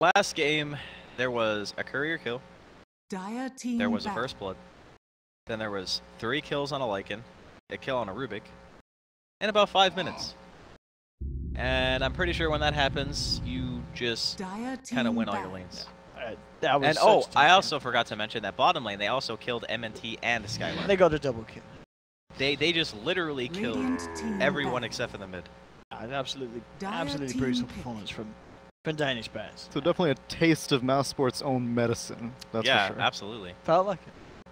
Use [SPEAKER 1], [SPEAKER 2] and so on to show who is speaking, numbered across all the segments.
[SPEAKER 1] Last game, there was a courier kill. There was a first blood. Then there was 3 kills on a Lycan, a kill on a Rubik, in about 5 minutes. And I'm pretty sure when that happens, you just kind of win all your lanes.
[SPEAKER 2] That was
[SPEAKER 1] and I also forgot to mention that bottom lane, they also killed MNT and Skylar.
[SPEAKER 2] They got a double kill.
[SPEAKER 1] They just literally killed everyone except for the mid.
[SPEAKER 2] Absolutely brutal performance from Danish Bears.
[SPEAKER 3] So definitely a taste of Mousesports' own medicine. That's
[SPEAKER 1] yeah,
[SPEAKER 3] for sure.
[SPEAKER 1] absolutely.
[SPEAKER 2] Felt like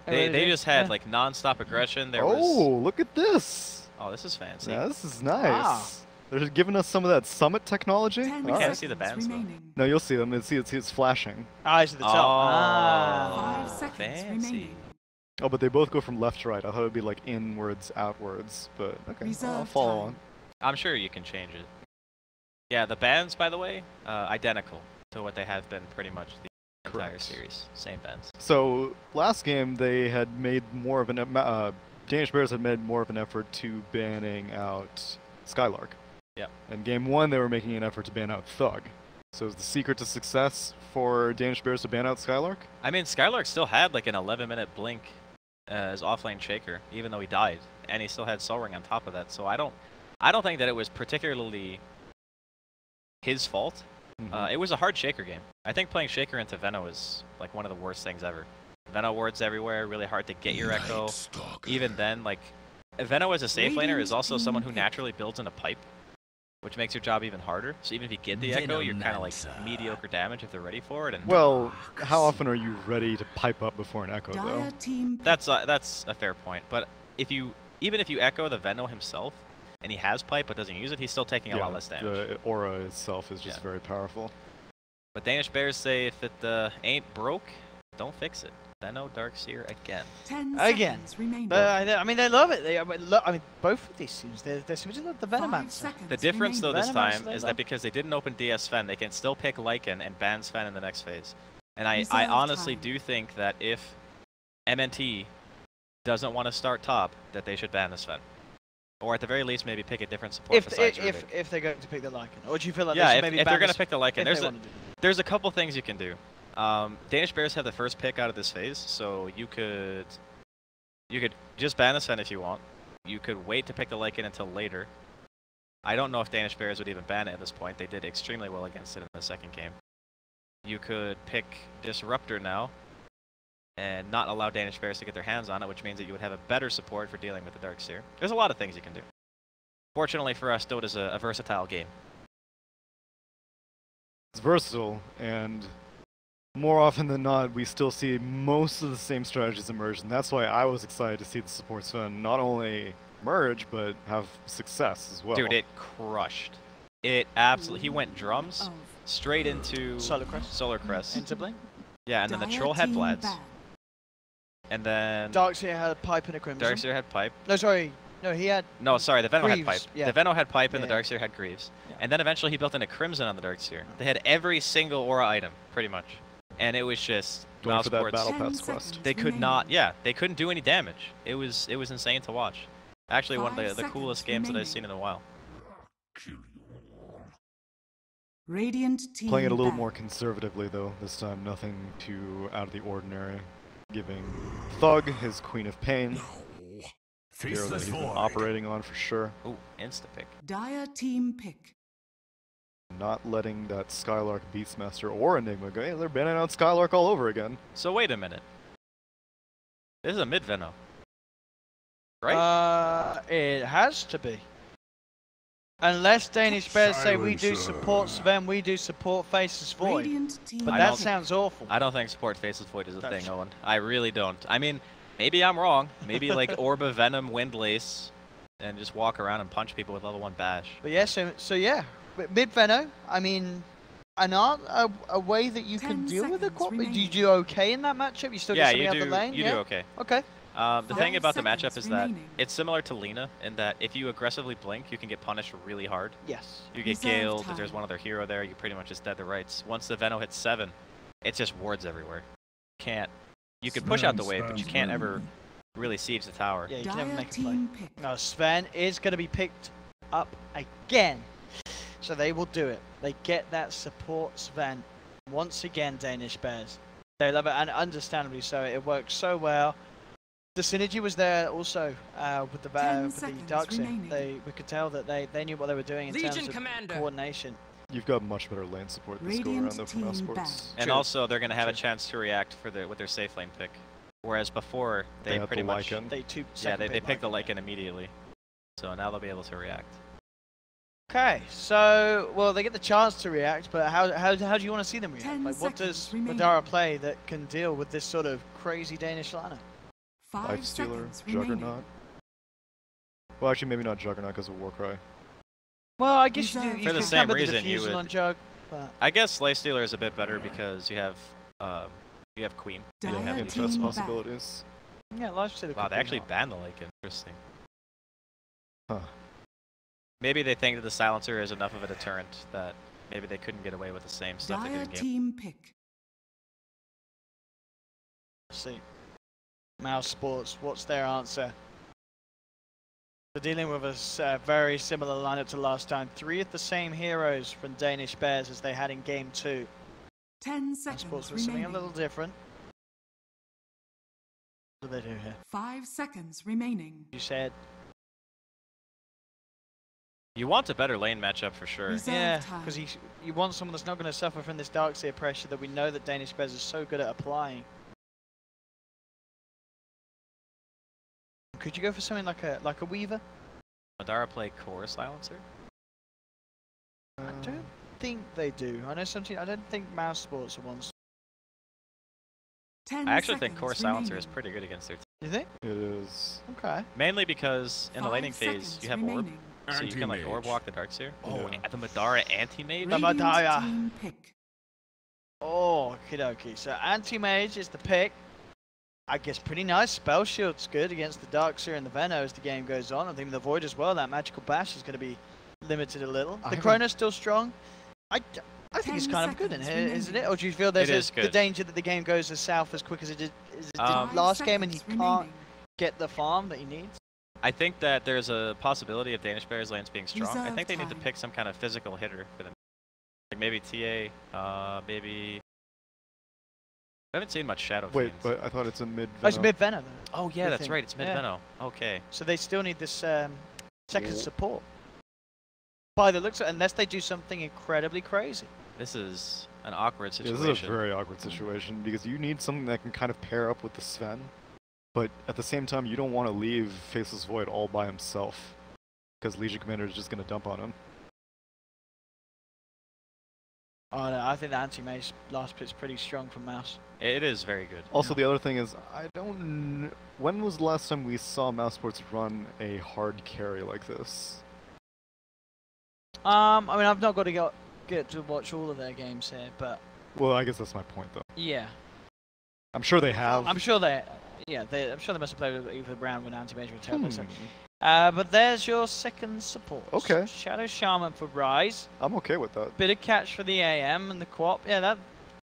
[SPEAKER 2] it.
[SPEAKER 1] They just had like non-stop aggression. There
[SPEAKER 3] look at this!
[SPEAKER 1] Oh, this is fancy.
[SPEAKER 3] Yeah, this is nice. They're giving us some of that summit technology.
[SPEAKER 1] We can't see the bands though.
[SPEAKER 3] No, you'll see them. It's flashing.
[SPEAKER 2] Eyes at the top.
[SPEAKER 4] 5 seconds
[SPEAKER 1] fancy.
[SPEAKER 4] remaining.
[SPEAKER 3] Oh, but they both go from left to right. I thought it would be like inwards, outwards. But okay, I'll follow on.
[SPEAKER 1] I'm sure you can change it. Yeah, the bands, by the way, identical to what they have been pretty much the entire series. Same bands.
[SPEAKER 3] So last game they had made more of an Danish Bears had made more of an effort to banning out Skylark.
[SPEAKER 1] Yeah.
[SPEAKER 3] In game 1 they were making an effort to ban out Thug. So is the secret to success for Danish Bears to ban out Skylark? I
[SPEAKER 1] mean, Skylark still had like an 11-minute blink as offlane shaker, even though he died, and he still had Soul Ring on top of that. So I don't think that it was particularly his fault. It was a hard shaker game. I think playing shaker into Veno is like one of the worst things ever. Veno wards everywhere, really hard to get your echo. Even then, like, Veno as a safe laner is also someone who naturally builds in a pipe, which makes your job even harder. So even if you get the echo, you're kind of like mediocre damage if they're ready for it. And
[SPEAKER 3] well, how often are you ready to pipe up before an echo, though?
[SPEAKER 1] That's a fair point. But even if you echo the Veno himself, and he has pipe but doesn't use it, he's still taking a lot less damage.
[SPEAKER 3] The aura itself is just very powerful.
[SPEAKER 1] But Danish Bears say if it ain't broke, don't fix it. Veno Darkseer again.
[SPEAKER 4] 10 seconds remaining.
[SPEAKER 2] I mean, they love it. I mean, both of these teams, they seem to love the Venom answer.
[SPEAKER 1] The difference, though, this time is that because they didn't open DS Sven, they can still pick Lycan and ban Sven in the next phase. And I honestly do think that if MNT doesn't want to start top, that they should ban the Sven. Or at the very least, maybe pick a different support besides Rubik.
[SPEAKER 2] If they're going to pick the Lycan. Or do you feel like
[SPEAKER 1] yeah,
[SPEAKER 2] they should maybe
[SPEAKER 1] if they're going to pick the Lycan, there's a couple things you can do. Danish Bears have the first pick out of this phase, so you could just ban the Sven if you want. You could wait to pick the Lycan until later. I don't know if Danish Bears would even ban it at this point. They did extremely well against it in the second game. You could pick Disruptor now and not allow Danish Bears to get their hands on it, which means that you would have a better support for dealing with the Darkseer. There's a lot of things you can do. Fortunately for us, Dota's a versatile game.
[SPEAKER 3] It's versatile, and more often than not, we still see most of the same strategies emerge, and that's why I was excited to see the support Sven not only merge, but have success as well.
[SPEAKER 1] Dude, it crushed. It absolutely... He went drums straight into Solar Crest.
[SPEAKER 2] Into Blink?
[SPEAKER 1] Yeah, and then the Troll had Vlad's. And then...
[SPEAKER 2] Darkseer had a pipe and a Crimson.
[SPEAKER 1] Darkseer had pipe.
[SPEAKER 2] No, sorry. No, he had...
[SPEAKER 1] No, sorry, the Veno had pipe.
[SPEAKER 2] Yeah.
[SPEAKER 1] The Veno had pipe and the Darkseer had Greaves. Yeah. And then eventually he built in a Crimson on the Darkseer. They had every single aura item, pretty much. And it was just...
[SPEAKER 3] Going for that Battle Pass quest.
[SPEAKER 1] They could not... Yeah, they couldn't do any damage. It was insane to watch. Actually, one of the coolest games that I've seen in a while.
[SPEAKER 4] Radiant team
[SPEAKER 3] playing it a little more conservatively, though. This time, nothing too out of the ordinary. Giving Thug his Queen of Pain. Hero that he's been operating on for sure.
[SPEAKER 1] Ooh, insta-pick.
[SPEAKER 4] Dire team pick.
[SPEAKER 3] Not letting that Skylark Beastmaster or Enigma go. Hey, they're banning out Skylark all over again.
[SPEAKER 1] So wait a minute. This is a mid-Veno. Right?
[SPEAKER 2] It has to be. Unless Danish Bears say we do support Sven, we do support Faceless Void. But that sounds awful.
[SPEAKER 1] I don't think support Faceless Void is a thing, Owen. I really don't. I mean, maybe I'm wrong. Maybe like Orba, Venom, Windlace, and just walk around and punch people with level 1 bash.
[SPEAKER 2] But yeah, so yeah, mid-Veno, I mean, a way that you can deal with it. Do you do okay in that matchup? You still get something out the lane?
[SPEAKER 1] You do okay.
[SPEAKER 2] Okay.
[SPEAKER 1] The thing about the matchup is that it's similar to Lina in that if you aggressively blink, you can get punished really hard.
[SPEAKER 2] Yes.
[SPEAKER 1] You get Galed, if there's one other hero there, you pretty much just dead to rights. Once the Veno hits 7, it's just wards everywhere. You can push out the wave, but you can't ever really siege the tower.
[SPEAKER 2] Yeah, you can never make a play. Now Sven is going to be picked up again. So they will do it. They get that support Sven once again, Danish Bears. They love it, and understandably so. It works so well. The synergy was there also with the Darkseer. We could tell that they knew what they were doing in terms of coordination.
[SPEAKER 3] You've got much better lane support this go around though from Mousesports.
[SPEAKER 1] And also, they're going to have a chance to react with their safe lane pick. Whereas before, they pretty much they picked the Lycan immediately. So now they'll be able to react.
[SPEAKER 2] Okay, so well they get the chance to react, but how do you want to see them react? Like, what does Madara play that can deal with this sort of crazy Danish lineup?
[SPEAKER 3] Lifestealer, Juggernaut. Well, actually, maybe not Juggernaut because of Warcry.
[SPEAKER 2] Well, I guess you do.
[SPEAKER 1] For the same reason, you would.
[SPEAKER 2] On Jug,
[SPEAKER 1] I guess Lifestealer is a bit better because you have Queen.
[SPEAKER 3] You don't have any chess possibilities.
[SPEAKER 2] Yeah, Lifestealer.
[SPEAKER 1] Wow, they actually banned the Lycan. Interesting.
[SPEAKER 3] Huh.
[SPEAKER 1] Maybe they think that the Silencer is enough of a deterrent that maybe they couldn't get away with the same stuff they did in game.
[SPEAKER 4] Team pick.
[SPEAKER 2] Let's see. Mousesports, what's their answer? They're dealing with a very similar lineup to last time. 3 of the same heroes from Danish Bears as they had in game 2.
[SPEAKER 4] 10 seconds
[SPEAKER 2] Mousesports was something a little different. What do they do here?
[SPEAKER 4] 5 seconds remaining.
[SPEAKER 2] You said.
[SPEAKER 1] You want a better lane matchup for sure.
[SPEAKER 2] Yeah, because you want someone that's not going to suffer from this Darkseer pressure that we know that Danish Bears is so good at applying. Could you go for something like a Weaver?
[SPEAKER 1] Madara play Core Silencer?
[SPEAKER 2] I don't think they do. I know something. I don't think Mousesports are ones.
[SPEAKER 1] I actually think Core Silencer is pretty good against their team.
[SPEAKER 2] You think?
[SPEAKER 3] It is.
[SPEAKER 2] Okay.
[SPEAKER 1] Mainly because in the laning phase you have Orb, so you can like Orb walk the Darkseer. Oh, yeah. The Madara anti-mage?
[SPEAKER 2] The Madara. Oh, okie So anti-mage is the pick. I guess pretty nice. Spell Shield's good against the Darkseer and the Veno as the game goes on. I think the Void as well. That Magical Bash is going to be limited a little. The Chrono's still strong. I think it's kind of good in here, isn't it? Or do you feel there's the danger that the game goes as south as quick as it did last game and he can't get the farm that he needs?
[SPEAKER 1] I think that there's a possibility of Danish Bears lanes being strong. I think they need to pick some kind of physical hitter for them. Like maybe TA, maybe... I haven't seen much Shadow
[SPEAKER 3] Wait,
[SPEAKER 1] Fiends.
[SPEAKER 3] but I thought it's a mid-Veno.
[SPEAKER 2] Oh, it's mid-Veno.
[SPEAKER 1] Oh, yeah, that's right. It's mid-Veno. Yeah. Okay.
[SPEAKER 2] So they still need this second support. By the looks of it, unless they do something incredibly crazy.
[SPEAKER 1] This is an awkward situation.
[SPEAKER 3] Yeah, this is a very awkward situation because you need something that can kind of pair up with the Sven, but at the same time, you don't want to leave Faceless Void all by himself because Legion Commander is just going to dump on him.
[SPEAKER 2] Oh, no, I think the anti-mage last pit's pretty strong from Mouse.
[SPEAKER 1] It is very good.
[SPEAKER 3] Also, the other thing is, when was the last time we saw Mousesports run a hard carry like this?
[SPEAKER 2] I mean, I've not got to get to watch all of their games here, but...
[SPEAKER 3] Well, I guess that's my point, though.
[SPEAKER 2] Yeah.
[SPEAKER 3] I'm sure they have.
[SPEAKER 2] I'm sure they must have played with either round when anti-mage or terrible. But there's your second support.
[SPEAKER 3] Okay.
[SPEAKER 2] Shadow Shaman for Rise.
[SPEAKER 3] I'm okay with that.
[SPEAKER 2] Bit of catch for the AM and the Quap. Yeah,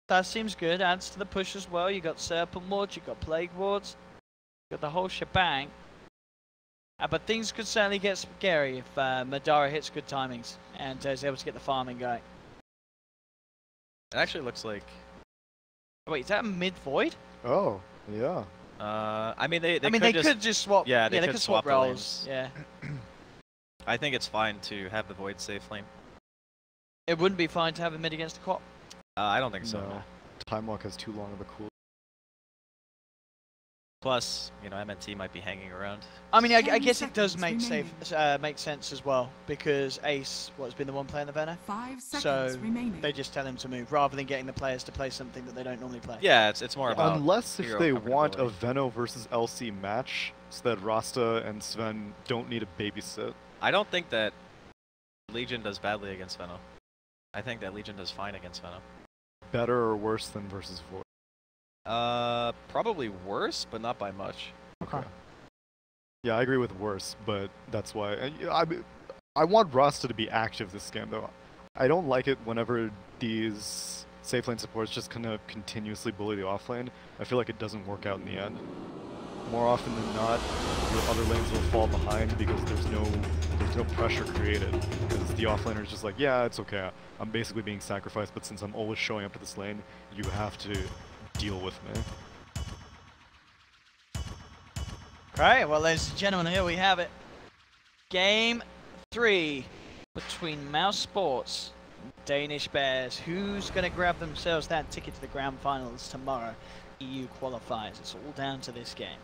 [SPEAKER 2] that seems good. Adds to the push as well. You got Serpent Wards, you got Plague Wards, you got the whole shebang. But things could certainly get scary if Madara hits good timings and is able to get the farming going.
[SPEAKER 1] It actually looks like...
[SPEAKER 2] Wait, is that a mid-void?
[SPEAKER 3] Oh, yeah.
[SPEAKER 1] I mean, they
[SPEAKER 2] could just swap.
[SPEAKER 1] Yeah, they could swap
[SPEAKER 2] roles. Yeah.
[SPEAKER 1] I think it's fine to have the Void safe lane.
[SPEAKER 2] It wouldn't be fine to have a mid against the Quap.
[SPEAKER 1] I don't think so.
[SPEAKER 3] No. Time Walk has too long of a cool.
[SPEAKER 1] Plus, you know, MNT might be hanging around.
[SPEAKER 2] I mean, I guess it does make sense as well because Ace, has been the one playing the Veno?
[SPEAKER 4] 5 seconds
[SPEAKER 2] so
[SPEAKER 4] remaining.
[SPEAKER 2] They just tell him to move rather than getting the players to play something that they don't normally play.
[SPEAKER 1] Yeah, it's more about
[SPEAKER 3] unless if they want a Veno versus LC match so that Rasta and Sven don't need a babysit.
[SPEAKER 1] I don't think that Legion does badly against Veno. I think that Legion does fine against Veno.
[SPEAKER 3] Better or worse than versus Void?
[SPEAKER 1] Probably worse, but not by much.
[SPEAKER 3] Okay. Yeah, I agree with worse, but that's why. I want Rasta to be active this game, though. I don't like it whenever these safe lane supports just kind of continuously bully the off lane. I feel like it doesn't work out in the end. More often than not, your other lanes will fall behind because there's no no pressure created because the offlaner is just like, yeah, it's okay. I'm basically being sacrificed, but since I'm always showing up to this lane, you have to deal with me.
[SPEAKER 2] Right, well, ladies and gentlemen, here we have it. Game 3 between Mousesports and Danish Bears. Who's going to grab themselves that ticket to the grand finals tomorrow? EU qualifiers. It's all down to this game.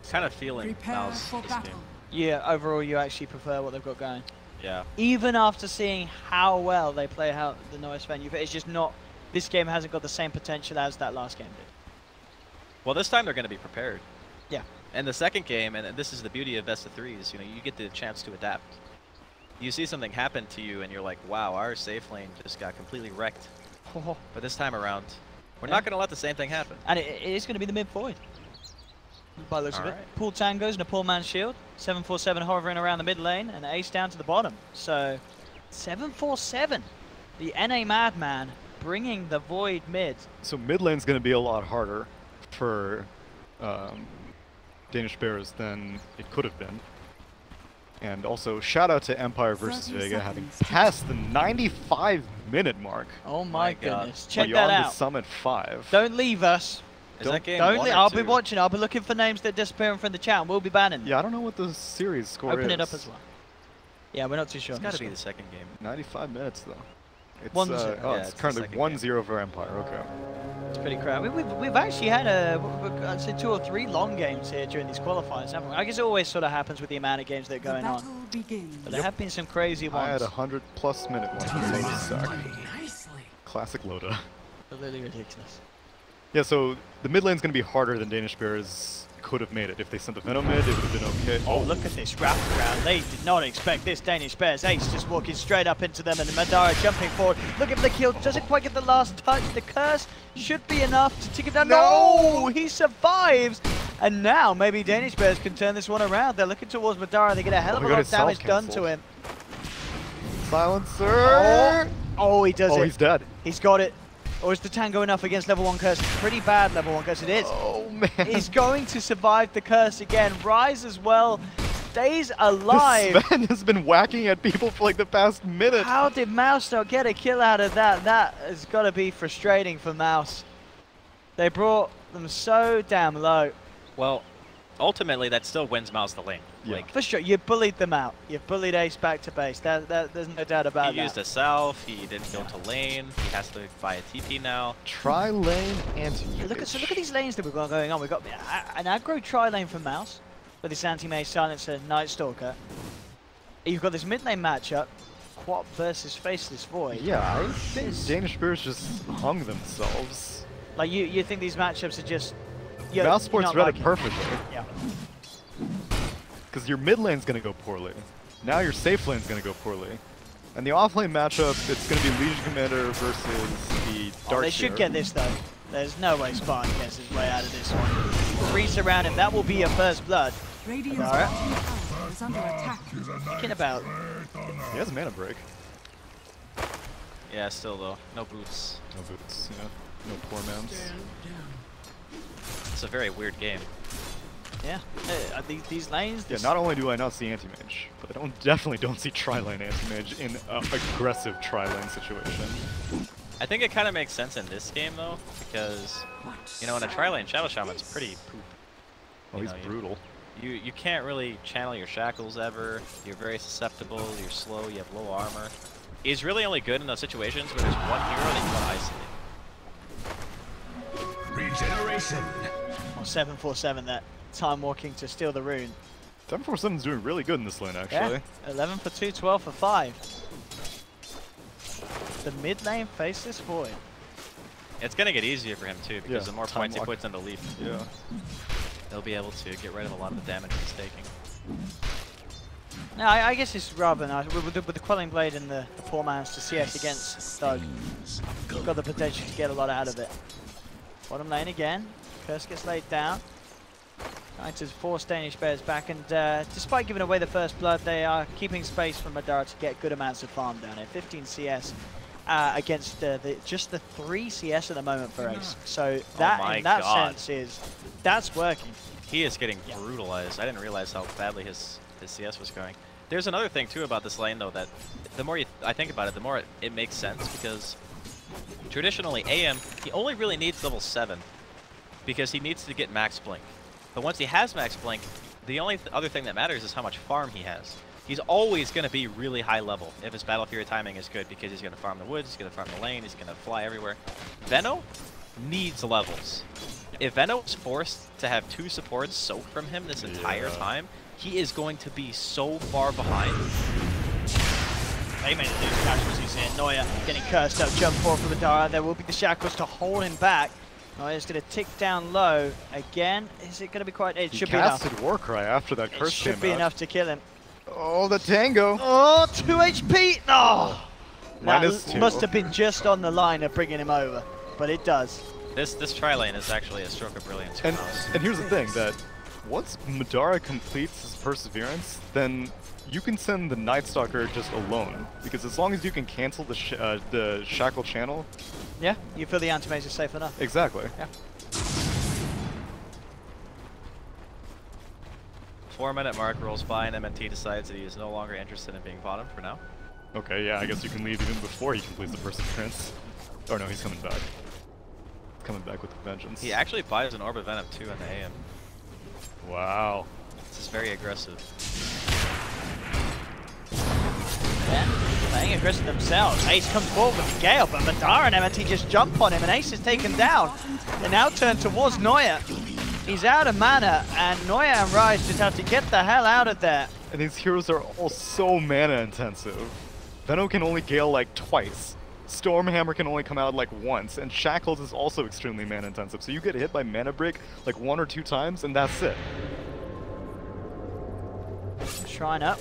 [SPEAKER 1] Kind of feeling
[SPEAKER 4] Prepare
[SPEAKER 1] Mouse
[SPEAKER 4] for
[SPEAKER 1] this
[SPEAKER 4] battle.
[SPEAKER 1] game.
[SPEAKER 2] Yeah, overall, you actually prefer what they've got going.
[SPEAKER 1] Yeah.
[SPEAKER 2] Even after seeing how well they play how the Noise venue, it's just not. This game hasn't got the same potential as that last game did.
[SPEAKER 1] Well, this time they're going to be prepared.
[SPEAKER 2] Yeah.
[SPEAKER 1] And the second game, and this is the beauty of best of threes, you know, you get the chance to adapt. You see something happen to you, and you're like, wow, our safe lane just got completely wrecked. But this time around, we're not going to let the same thing happen.
[SPEAKER 2] And it is going to be the mid void. By the looks of it.
[SPEAKER 1] Alright.
[SPEAKER 2] Pool tangos and a poor man's shield. 747 hovering around the mid lane and ace down to the bottom. So 747, the NA Madman bringing the void mid.
[SPEAKER 3] So mid lane's going to be a lot harder for Danish Bears than it could have been. And also, shout out to Empire versus
[SPEAKER 4] 30
[SPEAKER 3] Vega having
[SPEAKER 4] seconds.
[SPEAKER 3] passed the 95-minute mark.
[SPEAKER 2] Oh
[SPEAKER 1] My
[SPEAKER 2] my
[SPEAKER 1] God.
[SPEAKER 2] goodness. Check
[SPEAKER 3] Beyond
[SPEAKER 2] that
[SPEAKER 3] the
[SPEAKER 2] out.
[SPEAKER 3] Summit 5.
[SPEAKER 2] Don't leave us.
[SPEAKER 1] Is that game
[SPEAKER 2] Don't
[SPEAKER 1] one
[SPEAKER 2] leave.
[SPEAKER 1] or
[SPEAKER 2] I'll
[SPEAKER 1] two?
[SPEAKER 2] be watching. I'll be looking for names that disappear from the chat and we'll be banning them.
[SPEAKER 3] Yeah, I don't know what the series score is.
[SPEAKER 2] Open it up as well. Yeah, we're not too sure.
[SPEAKER 1] It's got to be the second game.
[SPEAKER 3] 95 minutes though. It's,
[SPEAKER 2] 1-0.
[SPEAKER 3] oh,
[SPEAKER 1] Yeah,
[SPEAKER 3] it's
[SPEAKER 1] it's the
[SPEAKER 3] currently
[SPEAKER 1] second
[SPEAKER 3] 1-0 for Empire. Okay.
[SPEAKER 2] It's pretty crowded. We've actually had I'd say 2 or 3 long games here during these qualifiers, haven't we? I guess it always sort of happens with the amount of games that are
[SPEAKER 4] The
[SPEAKER 2] going
[SPEAKER 4] battle
[SPEAKER 2] on.
[SPEAKER 4] begins.
[SPEAKER 2] But there have been some crazy
[SPEAKER 3] I had
[SPEAKER 2] ones.
[SPEAKER 3] a 100+ minute one for Lotus Stack.
[SPEAKER 4] Nicely.
[SPEAKER 3] Classic Loda.
[SPEAKER 2] Absolutely ridiculous.
[SPEAKER 3] Yeah, so the mid lane's going to be harder than Danish Bears could have made it. If they sent the Venom mid, it would have been okay.
[SPEAKER 2] Oh, look at this wraparound. They did not expect this. Danish Bears ace just walking straight up into them and Madara jumping forward. Looking for the kill. Doesn't quite get the last touch. The curse should be enough to take him down. No! He survives. And now maybe Danish Bears can turn this one around. They're looking towards Madara. They get a hell of a
[SPEAKER 3] Oh,
[SPEAKER 2] lot
[SPEAKER 3] he
[SPEAKER 2] of
[SPEAKER 3] got his
[SPEAKER 2] damage done to
[SPEAKER 3] self-cancelled.
[SPEAKER 2] him.
[SPEAKER 3] Silencer!
[SPEAKER 2] Oh, he does
[SPEAKER 3] Oh,
[SPEAKER 2] it.
[SPEAKER 3] he's dead.
[SPEAKER 2] He's got it. Or is the tango enough against level 1 curse? Pretty bad level 1 curse. It is.
[SPEAKER 3] Oh, man.
[SPEAKER 2] He's going to survive the curse again. Rise as well. Stays alive.
[SPEAKER 3] Sven has been whacking at people for like the past minute.
[SPEAKER 2] How did Mouse not get a kill out of that? That has got to be frustrating for Mouse. They brought them so damn low.
[SPEAKER 1] Well, ultimately, that still wins Mouse the lane.
[SPEAKER 3] Yeah.
[SPEAKER 1] Like,
[SPEAKER 2] For sure, you bullied them out. You bullied Ace back to base. There's no doubt about
[SPEAKER 1] he
[SPEAKER 2] that.
[SPEAKER 1] used a self, he didn't go to lane, he has to buy a TP now.
[SPEAKER 3] Tri-lane anti-mage.
[SPEAKER 2] Look at these lanes that we've got going on. We've got an aggro tri-lane from Mouse with this anti-mage silencer, Night Stalker. You've got this mid-lane matchup, Quap versus Faceless Void.
[SPEAKER 3] Yeah, I think Danish Bears just hung themselves.
[SPEAKER 2] Like you think these matchups are just... you're
[SPEAKER 3] Mousesports
[SPEAKER 2] not
[SPEAKER 3] read
[SPEAKER 2] liking
[SPEAKER 3] it perfectly.
[SPEAKER 2] Yeah.
[SPEAKER 3] Because your mid lane's going to go poorly. Now your safe lane's going to go poorly. And the off lane matchup, it's going to be Legion Commander versus the Dark
[SPEAKER 2] They should get this though. There's no way Spartan gets his way out of this one. 3 surround him. That will be a first blood.
[SPEAKER 4] Radiant's
[SPEAKER 2] Alright.
[SPEAKER 4] bottom tower is under attack.
[SPEAKER 2] Thinking about...
[SPEAKER 3] He has mana break.
[SPEAKER 1] Yeah, still though, no boots.
[SPEAKER 3] No boots, yeah. No poor mans.
[SPEAKER 1] It's a very weird game.
[SPEAKER 2] Yeah. These lanes...
[SPEAKER 3] Yeah,
[SPEAKER 2] this-
[SPEAKER 3] not only do I not see anti-mage, but I definitely don't see tri-lane anti-mage in an aggressive tri-lane situation.
[SPEAKER 1] I think it kind of makes sense in this game though, because, you know, in a tri-lane, Shadow Shaman's pretty poop.
[SPEAKER 3] Oh,
[SPEAKER 1] You
[SPEAKER 3] he's
[SPEAKER 1] know,
[SPEAKER 3] brutal.
[SPEAKER 1] You can't really channel your shackles ever, you're very susceptible, you're slow, you have low armor. He's really only good in those situations where there's one hero that you want to isolate.
[SPEAKER 5] Regeneration.
[SPEAKER 2] Or 747 that time walking to steal the rune.
[SPEAKER 3] 747's doing really good in this lane, actually.
[SPEAKER 2] Yeah. 11 for 2, 12 for 5. The mid lane Faceless Void.
[SPEAKER 1] It's going to get easier for him too, because
[SPEAKER 3] Yeah,
[SPEAKER 1] the more
[SPEAKER 3] time
[SPEAKER 1] points he
[SPEAKER 3] lock.
[SPEAKER 1] puts into Leaf,
[SPEAKER 3] Yeah.
[SPEAKER 1] he'll be able to get rid of a lot of the damage he's taking.
[SPEAKER 2] No, I guess it's rather nice. With the Quelling Blade and the poor man's to CS against Thug. Got the potential to get a lot out of it. Bottom lane again. Curse gets laid down. Trying to force Danish Bears back, and despite giving away the first blood, they are keeping space for Madara to get good amounts of farm down here. 15 CS against just the 3 CS at the moment for Ace. So that,
[SPEAKER 1] my
[SPEAKER 2] in that
[SPEAKER 1] God.
[SPEAKER 2] sense, that's working.
[SPEAKER 1] He is getting
[SPEAKER 2] Yeah.
[SPEAKER 1] brutalized. I didn't realize how badly his his CS was going. There's another thing too about this lane though that the more I think about it, the more it makes sense, because traditionally AM, he only really needs level 7 because he needs to get max blink. But once he has max blink, the only other thing that matters is how much farm he has. He's always going to be really high level if his Battle Fury timing is good, because he's going to farm the woods, he's going to farm the lane, he's going to fly everywhere. Veno needs levels. If Veno is forced to have 2 supports soak from him this entire time, he is going to be so far behind.
[SPEAKER 2] They made it do shackles, you see it. Neuer getting cursed up, jump forward for Madara. There will be the shackles to hold him back. Neuer's going to tick down low again. Is it going to be quite? It should be enough.
[SPEAKER 3] He casted Warcry after that curse came out.
[SPEAKER 2] It should be enough to kill him.
[SPEAKER 3] Oh, the tango!
[SPEAKER 2] Oh, 2 HP! No!
[SPEAKER 3] -2.
[SPEAKER 2] Must have been just on the line of bringing him over, but it does.
[SPEAKER 1] This tri-lane is actually a stroke of brilliance.
[SPEAKER 3] And here's the thing, that once Madara completes his Perseverance, then you can send the Night Stalker just alone, because as long as you can cancel the Shackle channel...
[SPEAKER 2] Yeah, you feel the anti-mage is safe enough.
[SPEAKER 3] Exactly.
[SPEAKER 2] Yeah.
[SPEAKER 1] 4-minute mark rolls by and MNT decides that he is no longer interested in being bottom for now.
[SPEAKER 3] Okay, yeah, I guess you can leave even before he completes the Perseverance. Or no, he's coming back. Coming back with the vengeance.
[SPEAKER 1] He actually buys an Orb of Venom too in the AM.
[SPEAKER 3] Wow.
[SPEAKER 1] This is very aggressive.
[SPEAKER 2] Yeah, playing aggressive themselves. Ace comes forward with the Gale, but Madara and MNT just jump on him, and Ace is taken down. They now turn towards Neuer. He's out of mana, and Neuer and Rise just have to get the hell out of there.
[SPEAKER 3] And these heroes are all so mana intensive. Veno can only Gale like twice. Stormhammer can only come out like once, and Shackles is also extremely mana intensive. So you get hit by Mana Break like 1 or 2 times, and that's it.
[SPEAKER 2] Shrine up.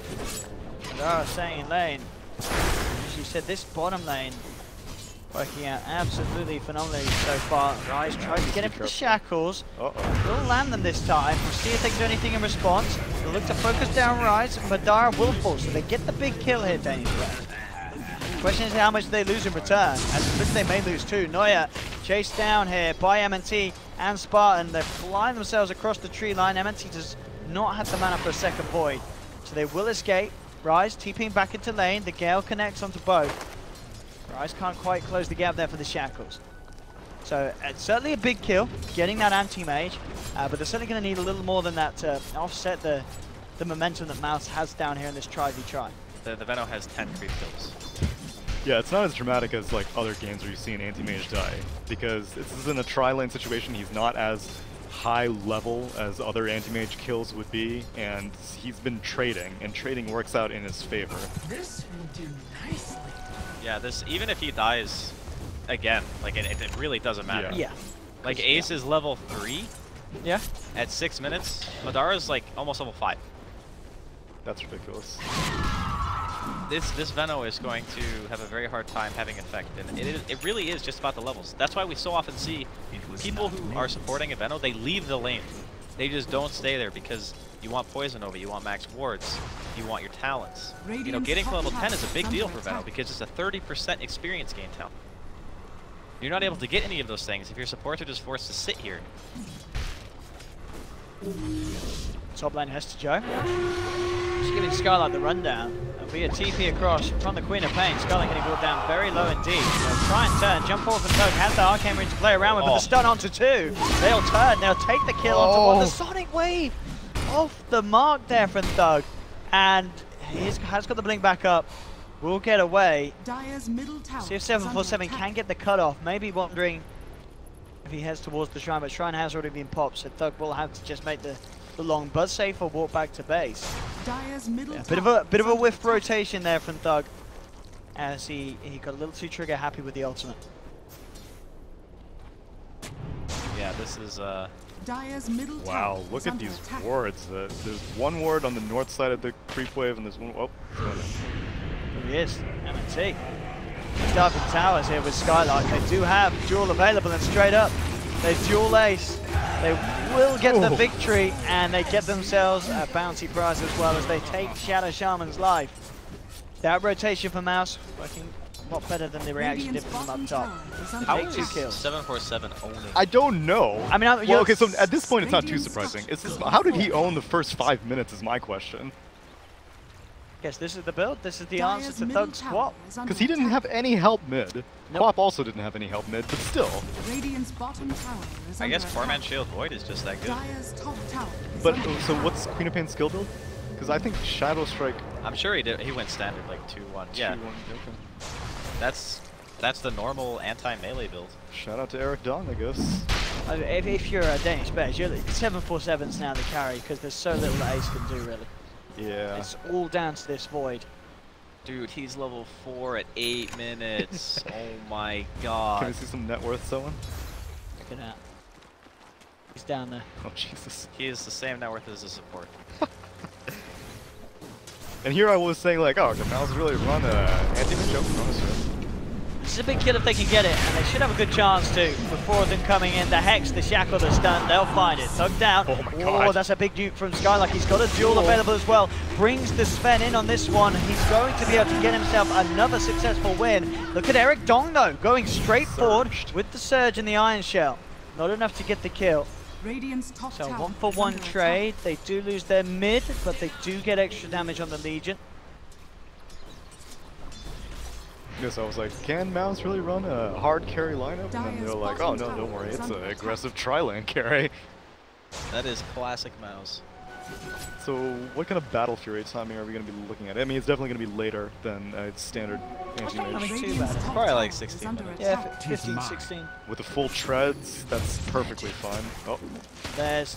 [SPEAKER 2] Madara staying in lane. As you said, this bottom lane working out absolutely phenomenally so far. Rise tries to get him for the shackles. Will land them this time. We'll see if they can do anything in response. They'll look to focus down Rise. Madara will fall, so they get the big kill here, Danish. Question is how much they lose in return. As it they may lose too. Neuer chased down here by MNT and Spartan. They're flying themselves across the tree line. MNT does not have the mana for a second void, so they will escape. Rise TPing back into lane. The Gale connects onto both. Rise can't quite close the gap there for the shackles. So it's certainly a big kill, getting that anti-mage, but they're certainly going to need a little more than that to offset the momentum that Mouz has down here in this try-v-try.
[SPEAKER 1] The Veno has 10 creep kills.
[SPEAKER 3] Yeah, it's not as dramatic as like other games where you see an anti-mage die, because this is in a tri-lane situation. He's not as high level as other anti-mage kills would be, and he's been trading, and trading works out in his favor.
[SPEAKER 4] This will do nicely.
[SPEAKER 1] Yeah, even if he dies again, like it really doesn't matter.
[SPEAKER 2] Yeah.
[SPEAKER 1] Like Ace is level 3.
[SPEAKER 2] Yeah.
[SPEAKER 1] At 6 minutes, Madara's like almost level 5.
[SPEAKER 3] That's ridiculous.
[SPEAKER 1] This Veno is going to have a very hard time having effect, and it really is just about the levels. That's why we so often see people who are supporting a Veno, they leave the lane. They just don't stay there because you want Poison Nova, you want max wards, you want your talents. You know, getting to level 10 is a big deal for Veno because it's a 30% experience gain town. You're not able to get any of those things if your supports are just forced to sit here.
[SPEAKER 2] Top lane has to Joe. Just giving Scarlet the rundown. There'll be a TP across from the Queen of Pain. Scarlet getting brought down very low indeed. They'll try and turn, jump forward from Thug, has the Arcane Ring to play around with, but the stun onto 2. They'll turn, they'll take the kill onto 1. The Sonic Wave off the mark there from Thug. And he has got the blink back up. Will get away.
[SPEAKER 4] Dire's middle tower.
[SPEAKER 2] See if 747 can get the cutoff. Maybe wondering if he heads towards the Shrine, but Shrine has already been popped, so Thug will have to just make the long buzz safe or walk back to base.
[SPEAKER 4] Dire's middle
[SPEAKER 2] Bit of a whiff rotation there from Thug, as he got a little too trigger happy with the ultimate.
[SPEAKER 1] Yeah, this is
[SPEAKER 4] Dire's middle
[SPEAKER 3] wow, look at these wards. There's one ward on the north side of the creep wave, and there's one. Oh,
[SPEAKER 2] Here he is, MNT. Starting towers here with Skylark. They do have duel available, and straight up, they dual ace. They will get the victory, and they get themselves a bounty prize as well as they take Shadow Shaman's life. That rotation for Mouz working a lot better than the reaction did from up top.
[SPEAKER 1] how
[SPEAKER 2] Take 2
[SPEAKER 1] is
[SPEAKER 2] kills.
[SPEAKER 1] 747 owning?
[SPEAKER 3] I don't know.
[SPEAKER 2] I mean,
[SPEAKER 3] well, okay, so at this point it's not too surprising. It's just, how did he own the first 5 minutes is my question.
[SPEAKER 2] Guess this is the build. This is the answer
[SPEAKER 4] Dire's
[SPEAKER 2] to
[SPEAKER 4] middle
[SPEAKER 2] Thug's
[SPEAKER 4] tower
[SPEAKER 2] swap.
[SPEAKER 4] is under
[SPEAKER 3] Because he didn't
[SPEAKER 4] attack.
[SPEAKER 3] have any help mid.
[SPEAKER 2] Nope.
[SPEAKER 3] Quap also didn't have any help mid, but still.
[SPEAKER 4] Radiant's bottom tower is
[SPEAKER 1] I
[SPEAKER 4] under
[SPEAKER 1] guess 4-man
[SPEAKER 4] attack.
[SPEAKER 1] shield void is just that good.
[SPEAKER 4] Dire's top tower is
[SPEAKER 3] But
[SPEAKER 4] under
[SPEAKER 3] so
[SPEAKER 4] attack.
[SPEAKER 3] what's Queen of Pain's skill build? Because I think Shadow Strike.
[SPEAKER 1] I'm sure he did. He went standard like 2-1. Yeah,
[SPEAKER 3] 2-1, okay.
[SPEAKER 1] that's the normal anti-melee build.
[SPEAKER 3] Shout out to Eric Dong, I guess.
[SPEAKER 2] If you're a Danish Bears, 747's now the carry because there's so little that Ace can do really.
[SPEAKER 3] Yeah.
[SPEAKER 2] It's all down to this void.
[SPEAKER 1] Dude, he's level 4 at 8 minutes. Oh my
[SPEAKER 3] Can we
[SPEAKER 1] god.
[SPEAKER 3] see some net worth, someone?
[SPEAKER 2] Look at that. He's down there.
[SPEAKER 3] Oh, Jesus.
[SPEAKER 1] He is the same net worth as a support.
[SPEAKER 3] And here I was saying, like, oh, can Mouse really run anti-mid joke?
[SPEAKER 2] This is a big kill if they can get it, and they should have a good chance to. The four of them coming in, the Hex, the Shackle, the Stun, they'll find it. Thug down.
[SPEAKER 3] Oh my god.
[SPEAKER 2] That's a big nuke from Skylark. He's got a duel available as well. Brings the Sven in on this one. He's going to be able to get himself another successful win. Look at Eric Dong though, going straight forward with the Surge and the Iron Shell. Not enough to get the kill.
[SPEAKER 4] Radiant's top
[SPEAKER 2] So
[SPEAKER 4] tower
[SPEAKER 2] 1 for
[SPEAKER 4] is
[SPEAKER 2] 1
[SPEAKER 4] under
[SPEAKER 2] trade.
[SPEAKER 4] attack.
[SPEAKER 2] They do lose their mid, but they do get extra damage on the Legion.
[SPEAKER 3] Yes, I was like, can Mouse really run a hard carry lineup? And then
[SPEAKER 4] Dire's
[SPEAKER 3] they're like, oh,
[SPEAKER 4] bottom
[SPEAKER 3] no, don't
[SPEAKER 4] tower
[SPEAKER 3] worry,
[SPEAKER 4] is
[SPEAKER 3] it's
[SPEAKER 4] under
[SPEAKER 3] an
[SPEAKER 4] attack.
[SPEAKER 3] aggressive tri-lane carry.
[SPEAKER 1] That is classic Mouse.
[SPEAKER 3] So what kind of Battle Fury timing are we going to be looking at? I mean, it's definitely going to be later than a standard
[SPEAKER 2] not
[SPEAKER 3] anti-mage.
[SPEAKER 2] too
[SPEAKER 4] Radiant's
[SPEAKER 2] bad.
[SPEAKER 4] top
[SPEAKER 1] Probably like
[SPEAKER 4] tower
[SPEAKER 1] 16
[SPEAKER 4] is under
[SPEAKER 1] minutes.
[SPEAKER 2] Yeah,
[SPEAKER 4] attack.
[SPEAKER 2] 15, 16.
[SPEAKER 3] With the full treads, that's perfectly fine. Oh,
[SPEAKER 2] There's,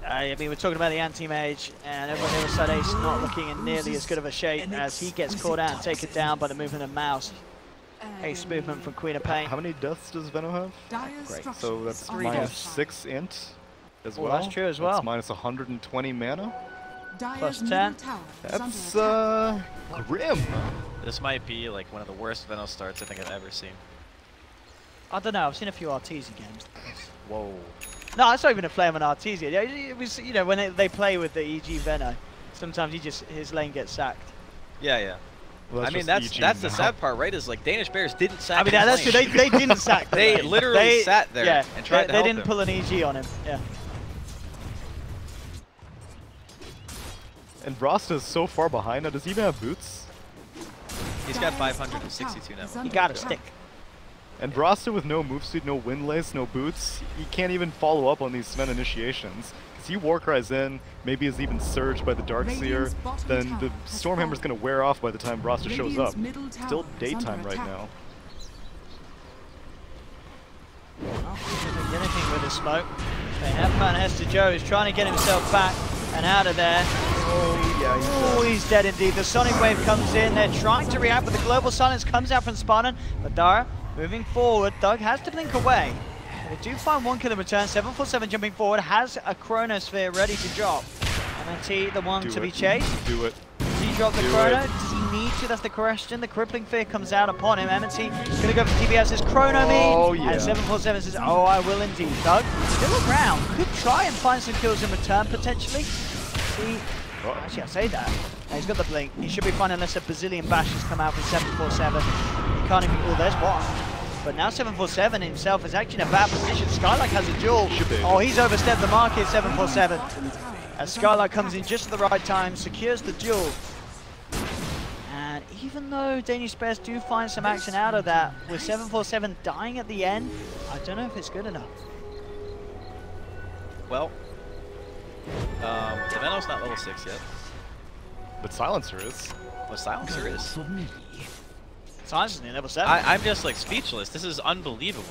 [SPEAKER 2] I mean, we're talking about the anti-mage, and everyone here side Ace not looking in nearly as good of a shape as he gets caught out and taken down by the movement of Mouse. Ace movement from Queen of Pain.
[SPEAKER 3] how many deaths does Venno have?
[SPEAKER 4] Dire's
[SPEAKER 2] Great.
[SPEAKER 4] structures
[SPEAKER 3] So that's
[SPEAKER 4] are
[SPEAKER 3] minus
[SPEAKER 4] fortified.
[SPEAKER 3] 6 int as
[SPEAKER 2] Oh,
[SPEAKER 3] well.
[SPEAKER 2] that's true as well.
[SPEAKER 3] That's minus 120 mana.
[SPEAKER 4] Dire's
[SPEAKER 2] plus
[SPEAKER 4] middle
[SPEAKER 2] 10.
[SPEAKER 4] tower is under
[SPEAKER 3] That's,
[SPEAKER 4] attack.
[SPEAKER 3] grim.
[SPEAKER 1] This might be like one of the worst Venom starts I think I've ever seen.
[SPEAKER 2] I don't know, I've seen a few Artesia games.
[SPEAKER 1] Whoa.
[SPEAKER 2] No, it's not even a flame on Artesia. Yeah, it was, you know, when they play with the EG Venno, sometimes his lane gets sacked.
[SPEAKER 1] Yeah, yeah.
[SPEAKER 3] Well,
[SPEAKER 1] I mean,
[SPEAKER 3] just EG
[SPEAKER 1] that's the
[SPEAKER 3] now.
[SPEAKER 1] sad part, right? Is like Danish Bears didn't sack
[SPEAKER 2] I mean,
[SPEAKER 1] his
[SPEAKER 2] that's true.
[SPEAKER 1] lane.
[SPEAKER 2] They didn't sack the
[SPEAKER 1] They
[SPEAKER 2] lane.
[SPEAKER 1] literally sat there
[SPEAKER 2] yeah,
[SPEAKER 1] and tried to
[SPEAKER 2] they
[SPEAKER 1] help
[SPEAKER 2] didn't
[SPEAKER 1] him.
[SPEAKER 2] pull an EG on him. Yeah.
[SPEAKER 3] And Brosta is so far behind now. Does he even have boots?
[SPEAKER 1] He's got
[SPEAKER 4] Dire's
[SPEAKER 1] 562
[SPEAKER 4] top
[SPEAKER 1] now.
[SPEAKER 4] tower is
[SPEAKER 2] He
[SPEAKER 4] under
[SPEAKER 2] got a
[SPEAKER 4] attack.
[SPEAKER 2] stick.
[SPEAKER 3] And Brosta with no move suit, no wind lace, no boots, he can't even follow up on these Sven initiations. Because he Warcries in, maybe is even surged by the Darkseer,
[SPEAKER 4] Radiant's bottom
[SPEAKER 3] then the
[SPEAKER 4] tower has
[SPEAKER 3] Stormhammer's
[SPEAKER 4] fallen.
[SPEAKER 3] going to wear off by the time Brosta shows
[SPEAKER 4] Radiant's
[SPEAKER 3] up.
[SPEAKER 4] middle tower
[SPEAKER 3] Still
[SPEAKER 4] is
[SPEAKER 3] daytime
[SPEAKER 4] under
[SPEAKER 3] right
[SPEAKER 4] attack.
[SPEAKER 3] now.
[SPEAKER 2] Well, he didn't get anything with his smoke. They have found Hester Joe, who's trying to get himself back and out of there. Oh, he's dead indeed. The Sonic Wave comes in. They're trying to react, but the Global Silence comes out from Spartan. But Dara moving forward. Thug has to blink away. They do find one kill in return. 747 jumping forward, has a Chronosphere ready to drop. MNT, the one
[SPEAKER 3] Do
[SPEAKER 2] to
[SPEAKER 3] it.
[SPEAKER 2] be chased.
[SPEAKER 3] Do it.
[SPEAKER 2] Does he drop the
[SPEAKER 3] Do
[SPEAKER 2] Chrono?
[SPEAKER 3] it.
[SPEAKER 2] Does he need to? That's the question. The Crippling Fear comes out upon him. MNT going to go for TBS. Says Chrono me.
[SPEAKER 3] Oh, yeah.
[SPEAKER 2] And 747 says, oh, I will indeed. Thug still around. Could try and find some kills in return, potentially. See, actually, I say that. He's got the blink. He should be fine unless a bazillion bashes come out from 747. He can't even... Oh, there's one. But now 747 himself is actually in a bad position. Skylark has a duel.
[SPEAKER 3] Should be.
[SPEAKER 2] Oh, he's overstepped the market, 747.
[SPEAKER 4] Bottom tower
[SPEAKER 2] As Skylark comes in just at the right time, secures the duel. And even though Danish Bears do find some action out of that, with 747 dying at the end, I don't know if it's good enough.
[SPEAKER 1] Well, the Venom's not level 6 yet.
[SPEAKER 3] But Silencer is.
[SPEAKER 1] Well, Silencer is.
[SPEAKER 2] Silence is near level 7.
[SPEAKER 1] I'm just like speechless. This is unbelievable.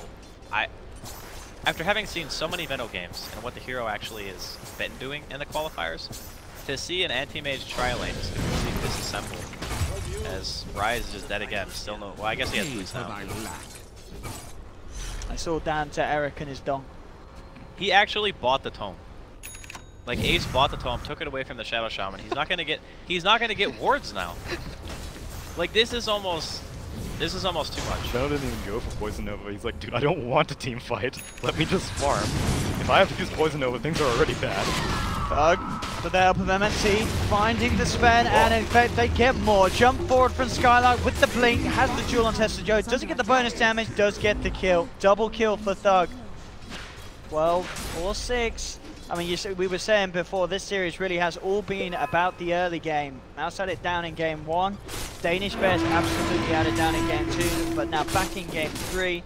[SPEAKER 1] After having seen so many Venom games and what the hero actually has been doing in the qualifiers, to see an anti-mage tri-lane just completely disassembled as Rise is just dead again. Still no. Well, I guess he has boots now.
[SPEAKER 2] I saw down to Eric and his dong.
[SPEAKER 1] He actually bought the tome. Like Ace bought the tome, took it away from the Shadow Shaman. He's not gonna get. He's not gonna get wards now. Like this is almost too much.
[SPEAKER 3] Venno didn't even go for Poison Nova. He's like, dude, I don't want a team fight. Let me just farm. If I have to use Poison Nova, things are already bad.
[SPEAKER 2] Thug, with the help of MNT, finding the Sven, and in fact they get more. Jump forward from Skylark with the blink, has the duel on Tester Joe, doesn't get the bonus damage, does get the kill. Double kill for Thug. 12 or 6. I mean, we were saying before, this series really has all been about the early game. Mouse had it down in game 1. Danish Bears absolutely had it down in game 2, but now back in game 3.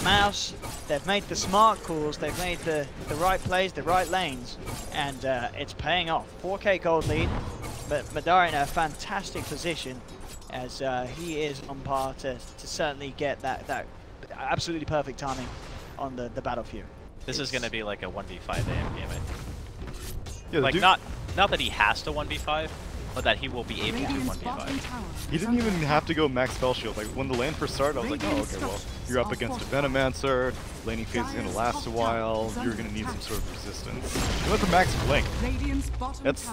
[SPEAKER 2] Mouse, they've made the smart calls, they've made the right plays, the right lanes, and it's paying off. 4K gold lead, but Madara in a fantastic position as he is on par to certainly get that absolutely perfect timing on the Battlefield.
[SPEAKER 1] This is going to be like a 1v5 AM game, I think.
[SPEAKER 3] Yeah,
[SPEAKER 1] like, not that he has to 1v5, but that he will be able to 1v5.
[SPEAKER 3] He didn't even have to go max spell shield. Like, when the lane first started, I was like, oh, okay, well, you're up against a Venomancer, laning phase is going to last a while, you're going to need some sort of resistance. He went for max blink. That's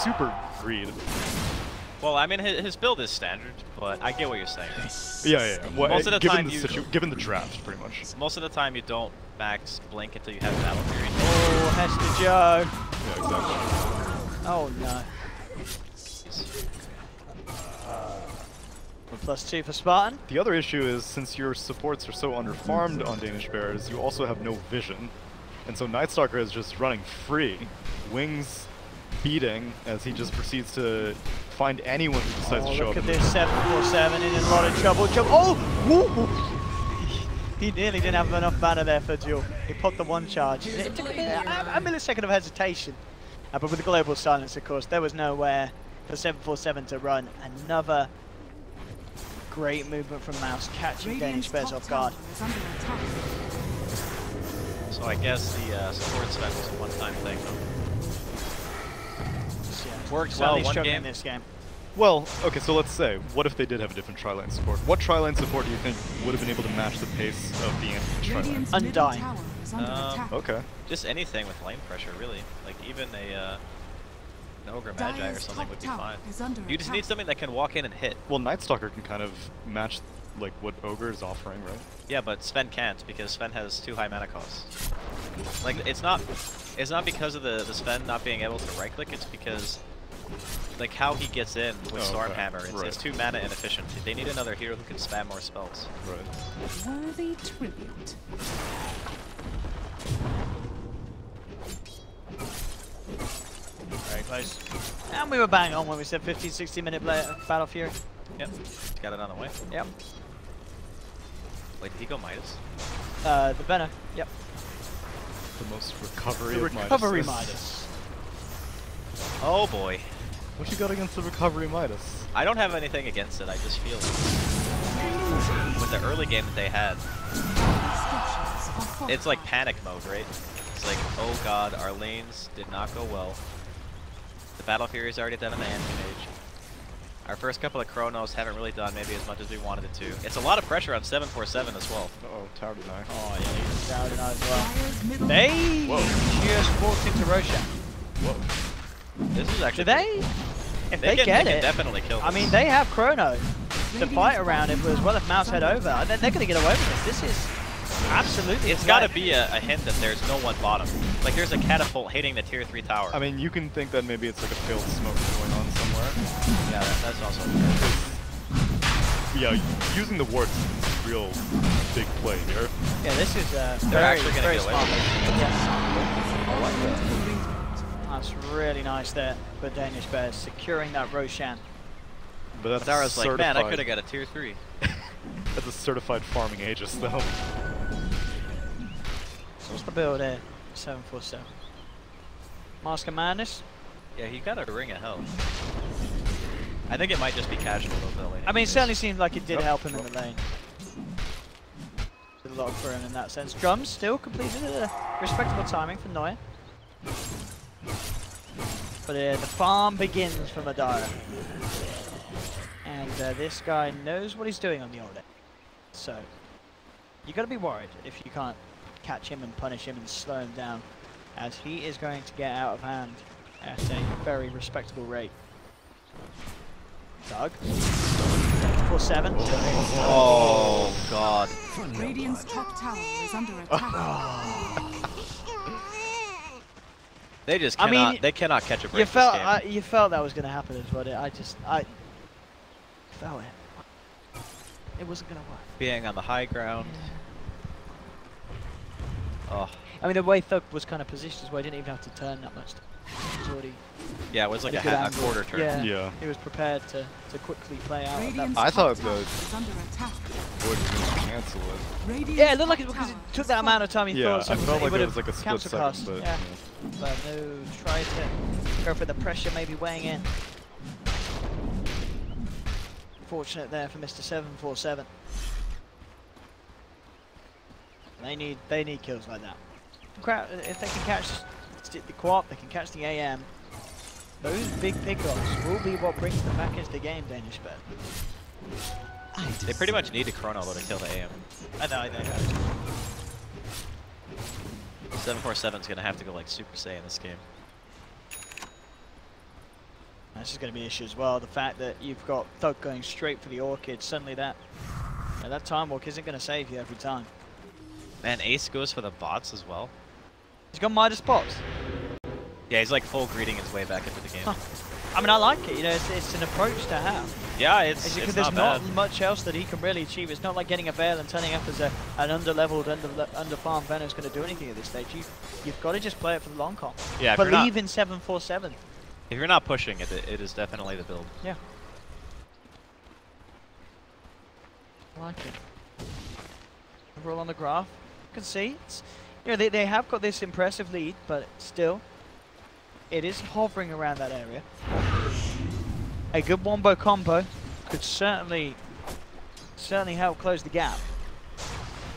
[SPEAKER 3] super greed.
[SPEAKER 1] Well, I mean, his build is standard, but I get what you're saying.
[SPEAKER 3] Yeah. Well,
[SPEAKER 1] most of the time,
[SPEAKER 3] given the draft, pretty much.
[SPEAKER 1] Most of the time, you don't max blink until you have Battle Fury.
[SPEAKER 2] Oh, Hester Joe.
[SPEAKER 3] Yeah, exactly.
[SPEAKER 2] Oh no. +2 for Spartan.
[SPEAKER 3] The other issue is, since your supports are so underfarmed on Danish Bears, you also have no vision. And so Night Stalker is just running free. Wings beating as he just proceeds to find anyone who decides to show up.
[SPEAKER 2] Look at this 747 in a lot of trouble. Oh! He nearly didn't have enough mana there for Duel. He popped the one charge. It took a millisecond of hesitation. But with the global silence, of course, there was nowhere for 747 to run. Another great movement from Mouse, catching Danish Bears off guard.
[SPEAKER 1] So I guess the support spec was a one-time thing, though. Worked well one game.
[SPEAKER 2] This game.
[SPEAKER 3] Well, okay, so let's say, what if they did have a different tri-lane support? What tri-lane support do you think would have been able to match the pace of the tri-lane?
[SPEAKER 2] Undying.
[SPEAKER 3] Okay.
[SPEAKER 1] Just anything with lane pressure, really. Like even an Ogre Magi or something would be fine. You just need something that can walk in and hit.
[SPEAKER 3] Well, Night Stalker can kind of match like what Ogre is offering, right?
[SPEAKER 1] Yeah, but Sven can't because Sven has too high mana costs. Like it's not because of the Sven not being able to right click. It's because like how he gets in with Stormhammer, it's too mana inefficient. They need another hero who can spam more spells.
[SPEAKER 3] Right.
[SPEAKER 4] Worthy tribute.
[SPEAKER 2] Very close. And we were bang on when we said 15-16 minute Battle Fury.
[SPEAKER 1] Yep. Got it on the way.
[SPEAKER 2] Yep.
[SPEAKER 1] Wait, did he go Midas?
[SPEAKER 2] The Venom. Yep.
[SPEAKER 3] The most recovery
[SPEAKER 2] The
[SPEAKER 3] of
[SPEAKER 2] recovery
[SPEAKER 3] Midas.
[SPEAKER 2] Midas.
[SPEAKER 1] Oh boy.
[SPEAKER 3] What you got against the recovery Midas?
[SPEAKER 1] I don't have anything against it. I just feel like with the early game that they had, it's like panic mode, right? It's like, oh god, our lanes did not go well. The Battle Fury is already done in the anti-mage. Our first couple of Chronos haven't really done maybe as much as we wanted it to. It's a lot of pressure on 747 as well.
[SPEAKER 3] Uh-oh, tower deny.
[SPEAKER 2] Oh yeah, he's tower deny as well. They just walked into Roshan.
[SPEAKER 3] Whoa.
[SPEAKER 1] This is actually...
[SPEAKER 2] Do they? If they
[SPEAKER 1] can
[SPEAKER 2] it,
[SPEAKER 1] definitely kill this.
[SPEAKER 2] I mean, they have Chrono to fight around it, but as well if Mouse head over, they're going to get away with this. This is absolutely...
[SPEAKER 1] It's got to be a hint that there's no one bottom. Like, there's a catapult hitting the tier 3 tower.
[SPEAKER 3] I mean, you can think that maybe it's like a failed smoke going on somewhere.
[SPEAKER 1] Yeah, that's also...
[SPEAKER 3] Yeah, using the wards is a real big play here.
[SPEAKER 2] Yeah, this is
[SPEAKER 1] They're
[SPEAKER 2] very,
[SPEAKER 1] actually going to
[SPEAKER 2] very
[SPEAKER 1] get away
[SPEAKER 2] smart.
[SPEAKER 1] with it.
[SPEAKER 2] Yeah.
[SPEAKER 1] I like that.
[SPEAKER 2] That's really nice there for Danish Bears, securing that Roshan.
[SPEAKER 3] But that's
[SPEAKER 1] Madara's like, man, I
[SPEAKER 3] certified.
[SPEAKER 1] could have got a tier 3.
[SPEAKER 3] That's a certified farming Aegis, though.
[SPEAKER 2] So what's the build here? 747. Mask of Madness?
[SPEAKER 1] Yeah, he got a ring of health. I think it might just be casual though.
[SPEAKER 2] I mean, it certainly seemed like it did help him in the lane. Did a lot for him in that sense. Drums still completed a respectable timing for Neuer. But the farm begins for Madara. And this guy knows what he's doing on the old end. So, you got to be worried if you can't catch him and punish him and slow him down, as he is going to get out of hand at a very respectable rate. Doug. 4-7.
[SPEAKER 1] Oh god.
[SPEAKER 4] Radiant's top tower is under attack.
[SPEAKER 1] They just cannot.
[SPEAKER 2] I mean,
[SPEAKER 1] they cannot catch a break.
[SPEAKER 2] You felt that was going to happen as well. I felt it. It wasn't going to work.
[SPEAKER 1] Being on the high ground. Oh.
[SPEAKER 2] I mean, the way Thug was kind of positioned as well, he didn't even have to turn that much. He was already
[SPEAKER 1] Yeah, it was like
[SPEAKER 2] at
[SPEAKER 1] a,
[SPEAKER 2] good
[SPEAKER 1] a
[SPEAKER 2] angle.
[SPEAKER 1] quarter turn.
[SPEAKER 2] Yeah.
[SPEAKER 3] Yeah.
[SPEAKER 2] He was prepared to quickly play out. At that
[SPEAKER 4] Radiant's
[SPEAKER 2] point.
[SPEAKER 3] I thought
[SPEAKER 4] top tower
[SPEAKER 3] the
[SPEAKER 4] is under attack.
[SPEAKER 3] Void was going to cancel it.
[SPEAKER 4] Radiant's
[SPEAKER 2] Yeah, it looked like it
[SPEAKER 4] top
[SPEAKER 2] because it
[SPEAKER 4] tower
[SPEAKER 2] took
[SPEAKER 4] is
[SPEAKER 2] that amount of
[SPEAKER 4] fallen.
[SPEAKER 2] time he
[SPEAKER 3] Yeah,
[SPEAKER 2] thought.
[SPEAKER 3] I
[SPEAKER 2] So
[SPEAKER 3] felt
[SPEAKER 2] he
[SPEAKER 3] like
[SPEAKER 2] would
[SPEAKER 3] it
[SPEAKER 2] have
[SPEAKER 3] was like a split
[SPEAKER 2] cancel
[SPEAKER 3] second,
[SPEAKER 2] cast.
[SPEAKER 3] but
[SPEAKER 2] Yeah. But no, try to go for the pressure, maybe weighing in. Fortunate there for Mr. 747. They need kills like that. If they can catch the co-op, they can catch the AM. Those big pickoffs will be what brings them back into the game, Danish bet.
[SPEAKER 1] They pretty much need a chrono though to kill the AM.
[SPEAKER 2] I know.
[SPEAKER 1] 747's gonna have to go like Super Saiyan this game.
[SPEAKER 2] That's just going to be an issue as well. The fact that you've got Thug going straight for the Orchid, suddenly that Time Walk isn't going to save you every time.
[SPEAKER 1] Man, Ace goes for the bots as well.
[SPEAKER 2] He's got Midas bots.
[SPEAKER 1] Yeah, he's like full greeting his way back into the game.
[SPEAKER 2] Huh. I mean, I like it. You know, it's an approach to have.
[SPEAKER 1] Yeah, it's
[SPEAKER 2] Because
[SPEAKER 1] not
[SPEAKER 2] there's not
[SPEAKER 1] bad.
[SPEAKER 2] much else that he can really achieve. It's not like getting a Veil and turning up as an under-leveled, under-farmed Venom is going to do anything at this stage. You've got to just play it for the long con.
[SPEAKER 1] Yeah, if you're not-
[SPEAKER 2] Believe in 747.
[SPEAKER 1] If you're not pushing it, it is definitely the build.
[SPEAKER 2] Yeah. I like it. Overall on the graph, you can see it's, you know, they have got this impressive lead, but still, it is hovering around that area. A good wombo combo could certainly help close the gap.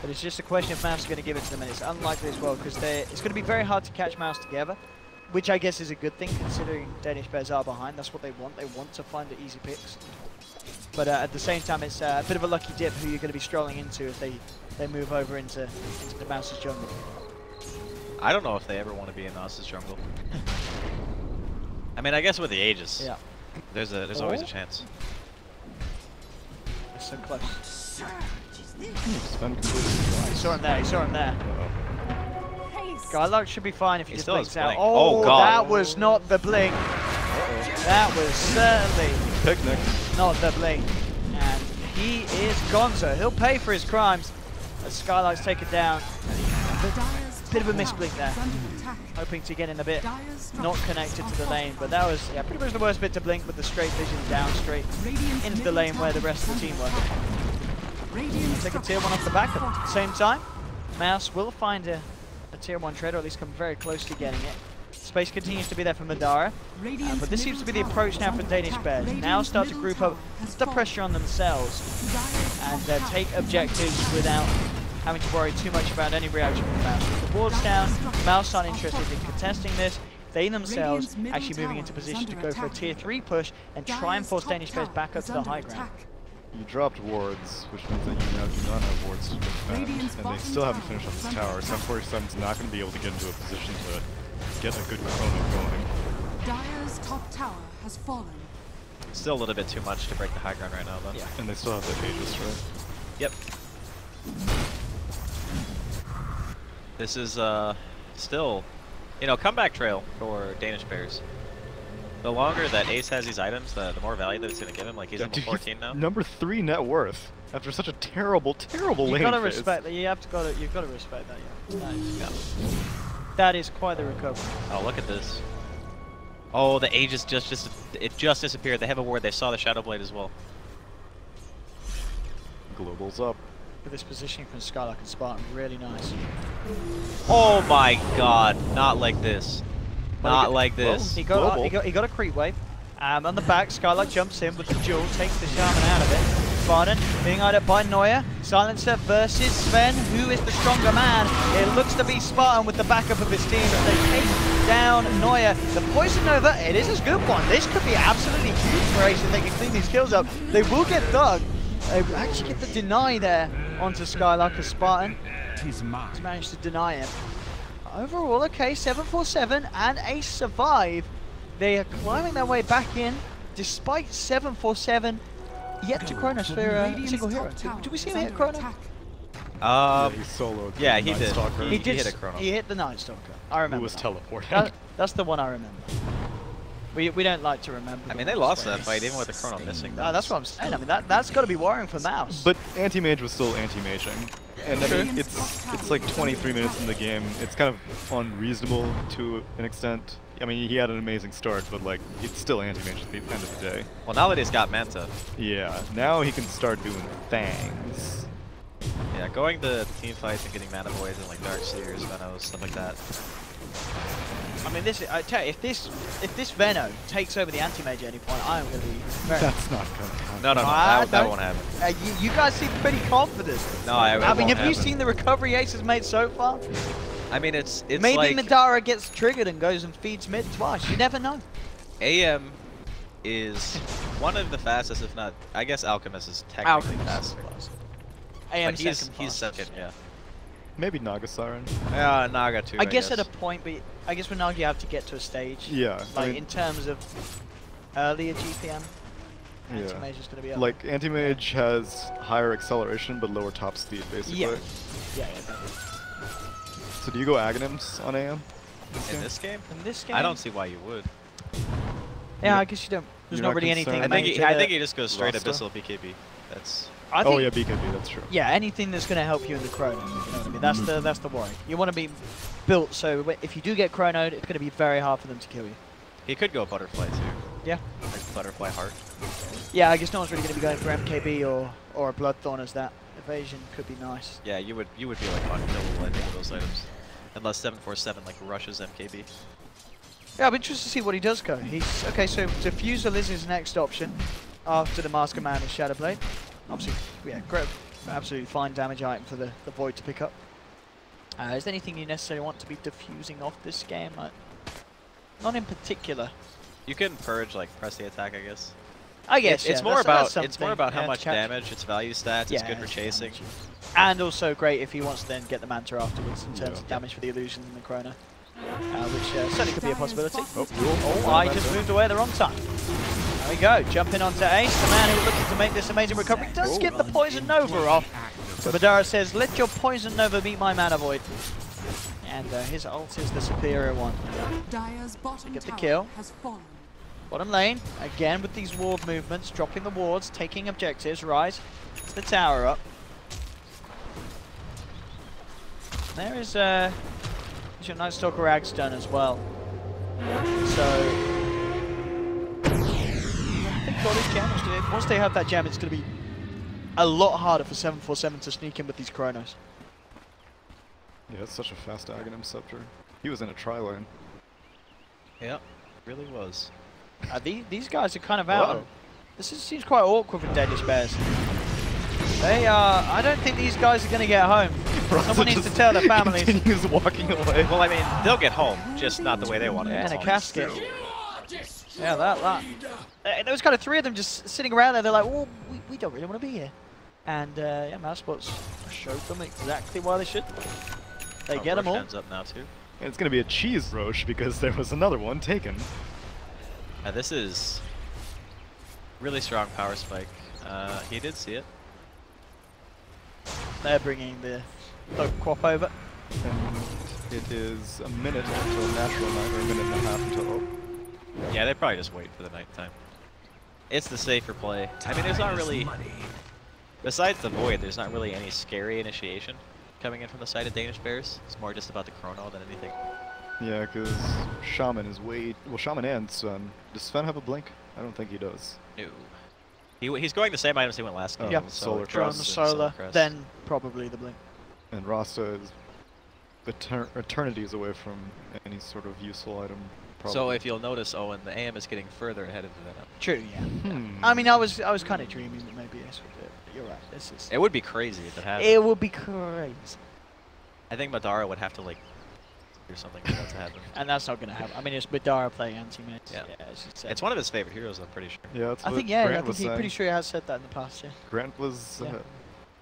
[SPEAKER 2] But it's just a question if Mouse is going to give it to them, and it's unlikely as well because it's going to be very hard to catch Mouse together. Which I guess is a good thing, considering Danish Bears are behind. That's what they want. They want to find the easy picks. But at the same time, it's a bit of a lucky dip who you're going to be strolling into if they move over into the Mouse's jungle.
[SPEAKER 1] I don't know if they ever want to be in Mouse's jungle. I mean, I guess with the Aegis,
[SPEAKER 2] Yeah.
[SPEAKER 1] there's always a chance.
[SPEAKER 2] It's so close.
[SPEAKER 3] Spend completely.
[SPEAKER 2] He saw him there. He saw him there. Skylark should be fine if he
[SPEAKER 1] He
[SPEAKER 2] just
[SPEAKER 1] still has
[SPEAKER 2] blinks out.
[SPEAKER 1] blink.
[SPEAKER 2] Oh,
[SPEAKER 1] Oh, God.
[SPEAKER 2] that was not the blink. That was certainly
[SPEAKER 3] Picnic.
[SPEAKER 2] not the blink. And he is gonzo. He'll pay for his crimes as Skylark's taken down. Bit of a misblink there. Hoping to get in a bit. Not connected to the lane, but that was pretty much the worst bit to blink with the straight vision down straight into the lane where the rest of the team were. Take a tier 1 off the back at the same time. Mouse will find a tier 1 trade, or at least come very close to getting it. Space continues to be there for Madara, but this seems to be the approach now for Danish Bears. Now start to group up the pressure on themselves and take objectives without having to worry too much about any reaction from Mouse. With the wards down, Mouse aren't interested in contesting this. They themselves actually moving into position to go for a tier 3 push and try and force Danish Bears back up to the high ground.
[SPEAKER 3] You dropped wards, which means that you now do not have wards to defend, and they still haven't finished off this tower. 747's not going to be able to get into a position to get a good chrono going.
[SPEAKER 4] Dire's top tower has fallen.
[SPEAKER 1] Still a little bit too much to break the high ground right now, though.
[SPEAKER 2] Yeah.
[SPEAKER 3] And they still have the Aegis, right?
[SPEAKER 1] Yep. This is still, you know, comeback trail for Danish Bears. The longer that Ace has these items, the more value that it's going to give him. Like, he's level 14 now.
[SPEAKER 3] Number 3 net worth after such a terrible, terrible lane
[SPEAKER 2] You've got to
[SPEAKER 3] phase.
[SPEAKER 2] respect that. You've got to respect that. Yeah. That is quite the recovery.
[SPEAKER 1] Oh, look at this. Oh, the Aegis just disappeared. They have a ward. They saw the Shadow Blade as well.
[SPEAKER 3] Global's up.
[SPEAKER 2] With this positioning from Skylark and Spartan, really nice.
[SPEAKER 1] Oh my God! Not like this. Not like this.
[SPEAKER 2] He got a creep wave. On the back, Skylark jumps in with the jewel, takes the shaman out of it. Spartan being eyed up by Neuer. Silencer versus Sven. Who is the stronger man? It looks to be Spartan with the backup of his team. They take down Neuer. The Poison Nova, it is a good one. This could be absolutely huge for Ace if they can clean these kills up. They will get dug. They actually get the deny there onto Skylark as Spartan. He's managed to deny him. Overall, okay, 747 and Ace survive. They are climbing their way back in, despite 747 yet to Kronos for a single hero. Did we see him hit Chrono?
[SPEAKER 3] Yeah, he soloed.
[SPEAKER 1] Yeah, he
[SPEAKER 3] Night
[SPEAKER 1] did.
[SPEAKER 3] Stalker.
[SPEAKER 1] He hit a Chrono.
[SPEAKER 2] He hit the Night Stalker. I remember.
[SPEAKER 3] Who was
[SPEAKER 2] that.
[SPEAKER 3] teleporting.
[SPEAKER 2] That's the one I remember. We don't like to remember.
[SPEAKER 1] I mean, they lost that fight even with the Chrono missing.
[SPEAKER 2] No, that's what I'm saying. I mean, that's got to be worrying for Mouse.
[SPEAKER 3] But anti-mage was still anti-maging. And I mean, it's like 23 minutes in the game. It's kind of unreasonable to an extent. I mean, he had an amazing start, but like, it's still anti-mage at the end of the day.
[SPEAKER 1] Well, now that he's got Manta.
[SPEAKER 3] Yeah, now he can start doing things.
[SPEAKER 1] Yeah, going to team fights and getting mana voids and like Dark Seers, Venos, stuff like that.
[SPEAKER 2] I mean, I tell you, if this Veno takes over the anti-mage at any point, I am going to be very...
[SPEAKER 3] That's not going to happen.
[SPEAKER 1] No, that won't happen.
[SPEAKER 2] You guys seem pretty confident.
[SPEAKER 1] No, I
[SPEAKER 2] mean, have you seen the recovery Ace has made so far?
[SPEAKER 1] I mean, it's
[SPEAKER 2] maybe
[SPEAKER 1] like...
[SPEAKER 2] Madara gets triggered and goes and feeds mid twice. You never know.
[SPEAKER 1] AM is one of the fastest, if not... I guess Alchemist is technically fast.
[SPEAKER 2] AM
[SPEAKER 1] he's second, yeah.
[SPEAKER 3] Maybe Naga Siren.
[SPEAKER 1] Yeah, Naga too.
[SPEAKER 2] I guess at a point, but I guess with Naga you have to get to a stage.
[SPEAKER 3] Yeah.
[SPEAKER 2] Like
[SPEAKER 3] I mean,
[SPEAKER 2] in terms of earlier GPM,
[SPEAKER 3] yeah.
[SPEAKER 2] Anti-Mage is going to be up.
[SPEAKER 3] Like anti-mage has higher acceleration but lower top speed, basically.
[SPEAKER 2] Yeah.
[SPEAKER 3] So do you go Aghanims on AM?
[SPEAKER 1] In this game?
[SPEAKER 2] In this game?
[SPEAKER 1] I don't see why you would.
[SPEAKER 2] Yeah, I guess you don't. There's
[SPEAKER 3] You're
[SPEAKER 2] not really
[SPEAKER 3] concerned?
[SPEAKER 2] anything.
[SPEAKER 1] I think he just goes straight
[SPEAKER 3] Rasta?
[SPEAKER 1] Abyssal BKB. That's...
[SPEAKER 3] Oh yeah, BKB, that's true.
[SPEAKER 2] Yeah, anything that's going to help you in the chrono. You know what I mean? That's the worry. You want to be built so if you do get chronoed, it's going to be very hard for them to kill you.
[SPEAKER 1] He could go Butterfly too.
[SPEAKER 2] Yeah.
[SPEAKER 1] Like Butterfly Heart.
[SPEAKER 2] Yeah, I guess no one's really going to be going for MKB or a Bloodthorn as that. Evasion could be nice.
[SPEAKER 1] Yeah, you would be like unkillable, I think, with those items. Unless 747 like rushes MKB.
[SPEAKER 2] Yeah, I'm interested to see what he does go. He's okay, so Diffusal is his next option after the Mask of Man and Shadowblade. Obviously, yeah, great, absolutely fine damage item for the Void to pick up. Is there anything you necessarily want to be diffusing off this game? Not in particular.
[SPEAKER 1] You can purge, like press the attack, I guess.
[SPEAKER 2] I guess
[SPEAKER 1] it's
[SPEAKER 2] yeah,
[SPEAKER 1] more
[SPEAKER 2] that's
[SPEAKER 1] about how
[SPEAKER 2] yeah,
[SPEAKER 1] much damage, its value stats, it's good for chasing.
[SPEAKER 2] And also great if he wants to then get the Manta afterwards in terms of damage for the illusions and the Chrono. Which certainly could be a possibility. Oh, I just moved away at the wrong time. There we go, jumping onto Ace, the man who's looking to make this amazing recovery. Does get the Poison Nova off. So Madara says, let your Poison Nova meet my Mana Void. And his ult is the superior one.
[SPEAKER 4] Dire's bottom
[SPEAKER 2] Get the
[SPEAKER 4] tower
[SPEAKER 2] kill.
[SPEAKER 4] has fallen.
[SPEAKER 2] Bottom lane, again with these ward movements, dropping the wards, taking objectives, Rise the tower up. There is your Night Stalker Ag's done as well. So once they have that gem, it's going to be a lot harder for 747 to sneak in with these Chronos.
[SPEAKER 3] Yeah, it's such a fast Aghanim Scepter. He was in a tri-lane.
[SPEAKER 1] Yep, really was.
[SPEAKER 2] These guys are kind of out. This seems quite awkward for Danish Bears. They are. I don't think these guys are going to get home. Someone needs to tell their families.
[SPEAKER 3] Continues walking away.
[SPEAKER 1] Well, I mean, they'll get home, just not the way they want to.
[SPEAKER 2] Yeah, in a casket. Yeah, that. There was kind of three of them just sitting around there. They're like, well, we don't really want to be here. And yeah, Mousesports showed them exactly why they should. They get them all.
[SPEAKER 1] Ends up now too.
[SPEAKER 3] And it's going to be a cheese Roche because there was another one taken.
[SPEAKER 1] This is really strong power spike. He did see it.
[SPEAKER 2] They're bringing the Quap over.
[SPEAKER 3] And it is a minute until natural night, or a minute and a half until
[SPEAKER 1] Yeah, they probably just wait for the nighttime. It's the safer play. I mean, there's not really, besides the Void, there's not really any scary initiation coming in from the side of Danish Bears. It's more just about the Chrono than anything.
[SPEAKER 3] Yeah, because Shaman is way... Well, Shaman and Sven. Does Sven have a blink? I don't think he does.
[SPEAKER 1] No. He's going the same items he went last game.
[SPEAKER 2] Yeah,
[SPEAKER 3] Solar
[SPEAKER 2] Drone,
[SPEAKER 3] Crest.
[SPEAKER 2] Solar, then probably the Blink.
[SPEAKER 3] And Rasta is eternities away from any sort of useful item. Probably.
[SPEAKER 1] So if you'll notice, Owen, the AM is getting further ahead of the Venom.
[SPEAKER 2] True, yeah. I mean, I was kind of dreaming that maybe Ace would do it, but you're right. This is.
[SPEAKER 1] It would be crazy if it happened.
[SPEAKER 2] It would be crazy.
[SPEAKER 1] I think Madara would have to like do something for that to happen.
[SPEAKER 2] And that's not going to happen. I mean, it's Madara playing anti-mage.
[SPEAKER 1] Yeah.
[SPEAKER 2] As you said.
[SPEAKER 1] It's one of his favorite heroes, I'm pretty sure.
[SPEAKER 3] Yeah, that's
[SPEAKER 2] I
[SPEAKER 3] what
[SPEAKER 2] think
[SPEAKER 3] Grant was
[SPEAKER 2] he's
[SPEAKER 3] saying.
[SPEAKER 2] pretty sure he has said that in the past. Yeah.
[SPEAKER 3] Grant was
[SPEAKER 2] Yeah.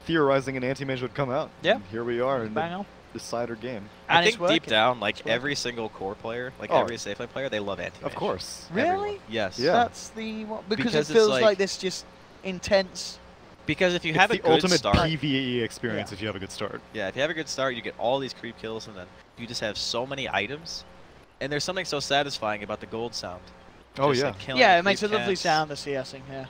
[SPEAKER 3] theorizing an anti-mage would come out.
[SPEAKER 2] Yeah.
[SPEAKER 3] And here we are in
[SPEAKER 2] Bang
[SPEAKER 3] the
[SPEAKER 2] on.
[SPEAKER 3] decider game.
[SPEAKER 2] And
[SPEAKER 1] I
[SPEAKER 2] it's
[SPEAKER 1] think deep
[SPEAKER 2] working.
[SPEAKER 1] down, like
[SPEAKER 2] It's working.
[SPEAKER 1] every single core player, like
[SPEAKER 3] Oh.
[SPEAKER 1] every safe play player, they love anti-mage.
[SPEAKER 3] Of course.
[SPEAKER 2] Really?
[SPEAKER 1] Everyone. Yes.
[SPEAKER 3] Yeah.
[SPEAKER 2] That's the what? Because
[SPEAKER 1] Because
[SPEAKER 2] it
[SPEAKER 1] it's
[SPEAKER 2] feels
[SPEAKER 1] like-
[SPEAKER 2] like this just intense.
[SPEAKER 1] Because if you
[SPEAKER 3] It's
[SPEAKER 1] have a
[SPEAKER 3] the
[SPEAKER 1] good
[SPEAKER 3] ultimate
[SPEAKER 1] start,
[SPEAKER 3] PvE experience
[SPEAKER 2] Yeah.
[SPEAKER 3] if you have a good start.
[SPEAKER 1] yeah, if you have a good start, you get all these creep kills, and then you just have so many items. And there's something so satisfying about the gold sound.
[SPEAKER 3] Oh,
[SPEAKER 1] Just,
[SPEAKER 3] yeah.
[SPEAKER 1] like, killing
[SPEAKER 2] Yeah,
[SPEAKER 1] the
[SPEAKER 2] it makes a
[SPEAKER 1] creep
[SPEAKER 2] lovely
[SPEAKER 1] cats.
[SPEAKER 2] sound, the CSing, yeah.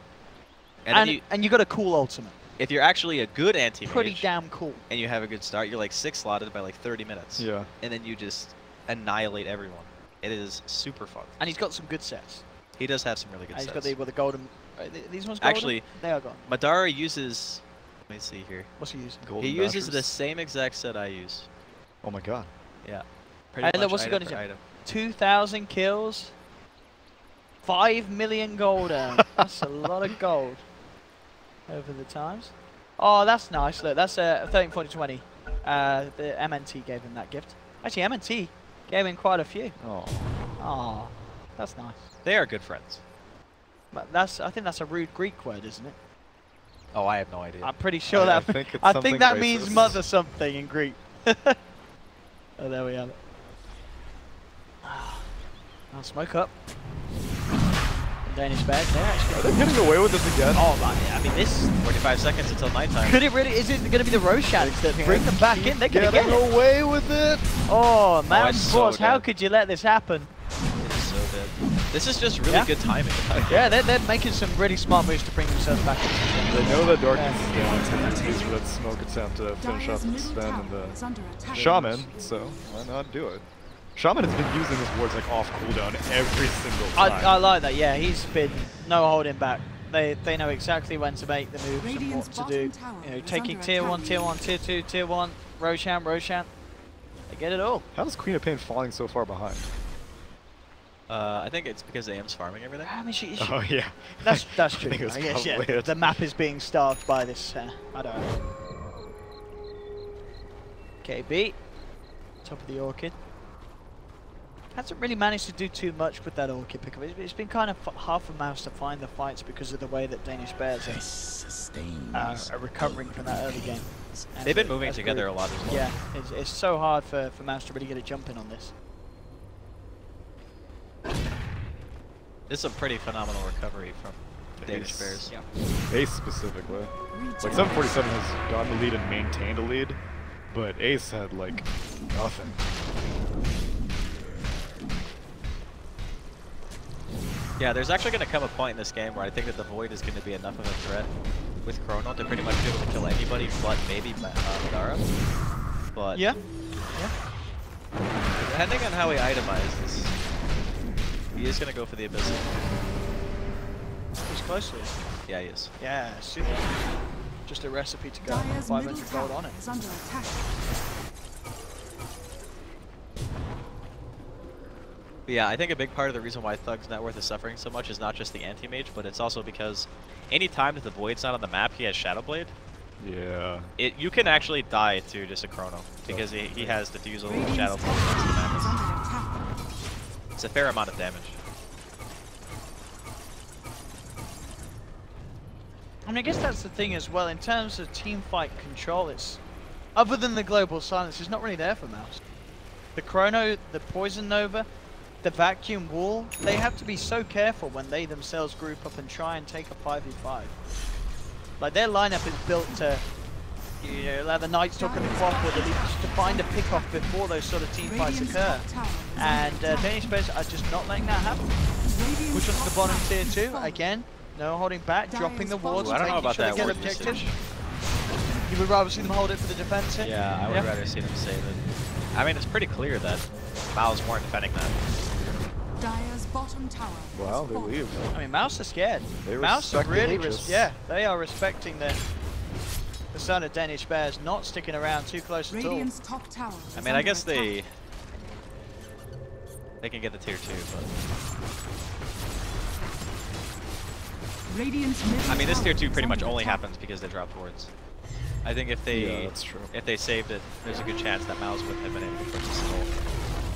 [SPEAKER 1] And, then
[SPEAKER 2] You got a cool ultimate.
[SPEAKER 1] if you're actually a good anti-mage,
[SPEAKER 2] Pretty damn cool.
[SPEAKER 1] and you have a good start, you're like 6 slotted by like 30 minutes.
[SPEAKER 3] Yeah.
[SPEAKER 1] And then you just annihilate everyone. It is super fun.
[SPEAKER 2] And he's got some good sets.
[SPEAKER 1] He does have some really good
[SPEAKER 2] And he's
[SPEAKER 1] sets.
[SPEAKER 2] got the golden... these ones golden?
[SPEAKER 1] Actually,
[SPEAKER 2] They are golden.
[SPEAKER 1] Madara uses... Let me see here.
[SPEAKER 2] What's he using?
[SPEAKER 3] Golden
[SPEAKER 1] He uses
[SPEAKER 3] Bashers.
[SPEAKER 1] the same exact set I use.
[SPEAKER 3] Oh my god.
[SPEAKER 1] Yeah.
[SPEAKER 2] Hey,
[SPEAKER 1] Pretty
[SPEAKER 2] look,
[SPEAKER 1] much
[SPEAKER 2] what's he
[SPEAKER 1] item
[SPEAKER 2] got
[SPEAKER 1] for
[SPEAKER 2] in
[SPEAKER 1] item.
[SPEAKER 2] 2,000 kills. 5 million gold earned. That's a lot of gold. Over the times. Oh, that's nice. Look, that's 13/40/20. The MNT gave him that gift. Actually, MNT gave him quite a few.
[SPEAKER 3] Oh.
[SPEAKER 2] Oh, that's nice.
[SPEAKER 1] They are good friends.
[SPEAKER 2] But I think that's a rude Greek word, isn't it?
[SPEAKER 1] Oh, I have no idea.
[SPEAKER 2] I'm pretty sure
[SPEAKER 3] I
[SPEAKER 2] that.
[SPEAKER 3] think it's
[SPEAKER 2] I
[SPEAKER 3] something
[SPEAKER 2] think that means
[SPEAKER 3] racist.
[SPEAKER 2] mother something in Greek. Oh, there we have it. I'll smoke up. Danish bag there,
[SPEAKER 3] Are
[SPEAKER 2] actually.
[SPEAKER 3] they getting away with this again?
[SPEAKER 2] Oh, man, I mean, this.
[SPEAKER 1] 45 seconds until nighttime.
[SPEAKER 2] Could it really? Is it going to be the Roshans that bring them back in? They're going to get
[SPEAKER 3] Getting
[SPEAKER 2] it.
[SPEAKER 3] away with it.
[SPEAKER 2] Oh,
[SPEAKER 1] it's
[SPEAKER 2] Mousesports,
[SPEAKER 1] so
[SPEAKER 2] how
[SPEAKER 1] dead.
[SPEAKER 2] could you let this happen?
[SPEAKER 1] It is so dead. This is just really
[SPEAKER 2] Yeah.
[SPEAKER 1] good timing.
[SPEAKER 2] Yeah, they're making some really smart moves to bring themselves back in.
[SPEAKER 3] They know that darkness is down, and use that smoke attempt to finish off
[SPEAKER 4] Dire's
[SPEAKER 3] the
[SPEAKER 4] middle
[SPEAKER 3] Sven
[SPEAKER 4] tower
[SPEAKER 3] and
[SPEAKER 4] is
[SPEAKER 3] the
[SPEAKER 4] under attack.
[SPEAKER 3] Shaman, so why not do it? Shaman has been using his wards like off cooldown every single time.
[SPEAKER 2] I like that, yeah, he's been no holding back. They know exactly when to make the moves and
[SPEAKER 4] Radiant's
[SPEAKER 2] what to do.
[SPEAKER 4] bottom tower
[SPEAKER 2] You know,
[SPEAKER 4] is
[SPEAKER 2] taking
[SPEAKER 4] under
[SPEAKER 2] tier 1,
[SPEAKER 4] attack.
[SPEAKER 2] tier 1, tier 2, tier 1, Roshan. They get it all.
[SPEAKER 3] How is Queen of Pain falling so far behind?
[SPEAKER 1] I think it's because AM's farming everything.
[SPEAKER 2] I mean, she
[SPEAKER 3] Oh yeah.
[SPEAKER 2] that's
[SPEAKER 3] I
[SPEAKER 2] true.
[SPEAKER 3] think it's
[SPEAKER 2] I guess, yeah.
[SPEAKER 3] probably it.
[SPEAKER 2] The map is being starved by this. I don't know. KB, top of the orchid. Hasn't really managed to do too much with that orchid pickup. It's been kind of hard for Mouse to find the fights because of the way that Danish Bears are recovering from that early game. And
[SPEAKER 1] They've been moving
[SPEAKER 2] as a
[SPEAKER 1] together
[SPEAKER 2] group.
[SPEAKER 1] a lot as well.
[SPEAKER 2] Yeah, it's so hard for Mouse to really get a jump in on this.
[SPEAKER 1] This is a pretty phenomenal recovery from Danish Bears.
[SPEAKER 2] Yeah.
[SPEAKER 3] Ace specifically. Like 747 has gotten the lead and maintained a lead, but Ace had like nothing.
[SPEAKER 1] Yeah, there's actually going to come a point in this game where I think that the Void is going to be enough of a threat with Chrono to pretty much be able to kill anybody but maybe Madara. But
[SPEAKER 2] Yeah.
[SPEAKER 1] depending on how he itemizes, he is going to go for the Abyssal.
[SPEAKER 2] He's close to it.
[SPEAKER 1] Yeah, he is.
[SPEAKER 2] Yeah, super. Just a recipe to go.
[SPEAKER 4] Dire's middle
[SPEAKER 2] 500 gold
[SPEAKER 4] tower
[SPEAKER 2] on it.
[SPEAKER 4] is under attack.
[SPEAKER 1] But yeah, I think a big part of the reason why Thug's net worth is suffering so much is not just the anti-mage, but it's also because any time that the Void's not on the map, he has Shadow Blade.
[SPEAKER 3] Yeah.
[SPEAKER 1] You can actually die to just a Chrono because he has Diffusal and
[SPEAKER 4] Radiant's
[SPEAKER 1] Shadow
[SPEAKER 4] top
[SPEAKER 1] Blade. Against the
[SPEAKER 4] tower is
[SPEAKER 1] madness.
[SPEAKER 4] under attack.
[SPEAKER 1] It's a fair amount of damage.
[SPEAKER 2] I mean, I guess that's the thing as well. In terms of team fight control, it's other than the global silence, it's not really there for Mouse. The Chrono, the Poison Nova, the Vacuum Wall, they have to be so careful when they themselves group up and try and take a 5v5. Like their lineup is built to, you know, allow the Night Stalker and the Qualifier to find a pick-off before those sort of team fights
[SPEAKER 4] Radiant's
[SPEAKER 2] occur.
[SPEAKER 4] top tower is
[SPEAKER 2] And
[SPEAKER 4] under attack.
[SPEAKER 2] Danish Bears are just not letting that happen.
[SPEAKER 4] Radiant's
[SPEAKER 2] Push onto the bottom tier 2,
[SPEAKER 4] fallen.
[SPEAKER 2] again, no holding back,
[SPEAKER 4] Dire's
[SPEAKER 2] dropping the wards,
[SPEAKER 1] Ooh, I don't know
[SPEAKER 2] making
[SPEAKER 1] about
[SPEAKER 2] sure
[SPEAKER 1] that
[SPEAKER 2] they get
[SPEAKER 1] ward
[SPEAKER 2] objectives.
[SPEAKER 1] usage.
[SPEAKER 2] You would rather see them hold it for the defense here?
[SPEAKER 1] Yeah, I would rather see them save it. I mean, it's pretty clear that Mouse weren't defending that.
[SPEAKER 4] Dire's bottom tower
[SPEAKER 3] Wow,
[SPEAKER 4] has
[SPEAKER 3] they
[SPEAKER 4] fallen.
[SPEAKER 3] leave.
[SPEAKER 2] I mean, Mouse are scared.
[SPEAKER 3] They
[SPEAKER 2] Mouse are
[SPEAKER 3] respect the
[SPEAKER 2] really,
[SPEAKER 3] Aegis.
[SPEAKER 2] yeah, they are respecting the son of Danish Bears, not sticking around too close at all.
[SPEAKER 4] Radiant's top tower
[SPEAKER 1] I
[SPEAKER 4] is
[SPEAKER 1] mean, I
[SPEAKER 4] under
[SPEAKER 1] guess
[SPEAKER 4] attack.
[SPEAKER 1] they can get the tier 2, but
[SPEAKER 4] Radiant's middle
[SPEAKER 1] I mean, this
[SPEAKER 4] tower
[SPEAKER 1] tier 2
[SPEAKER 4] is
[SPEAKER 1] pretty much
[SPEAKER 4] under
[SPEAKER 1] only
[SPEAKER 4] attack.
[SPEAKER 1] happens because they dropped wards. I think if
[SPEAKER 3] Yeah, that's true.
[SPEAKER 1] they saved it, there's a good chance that Mouse wouldn't have been able to purchase the goal.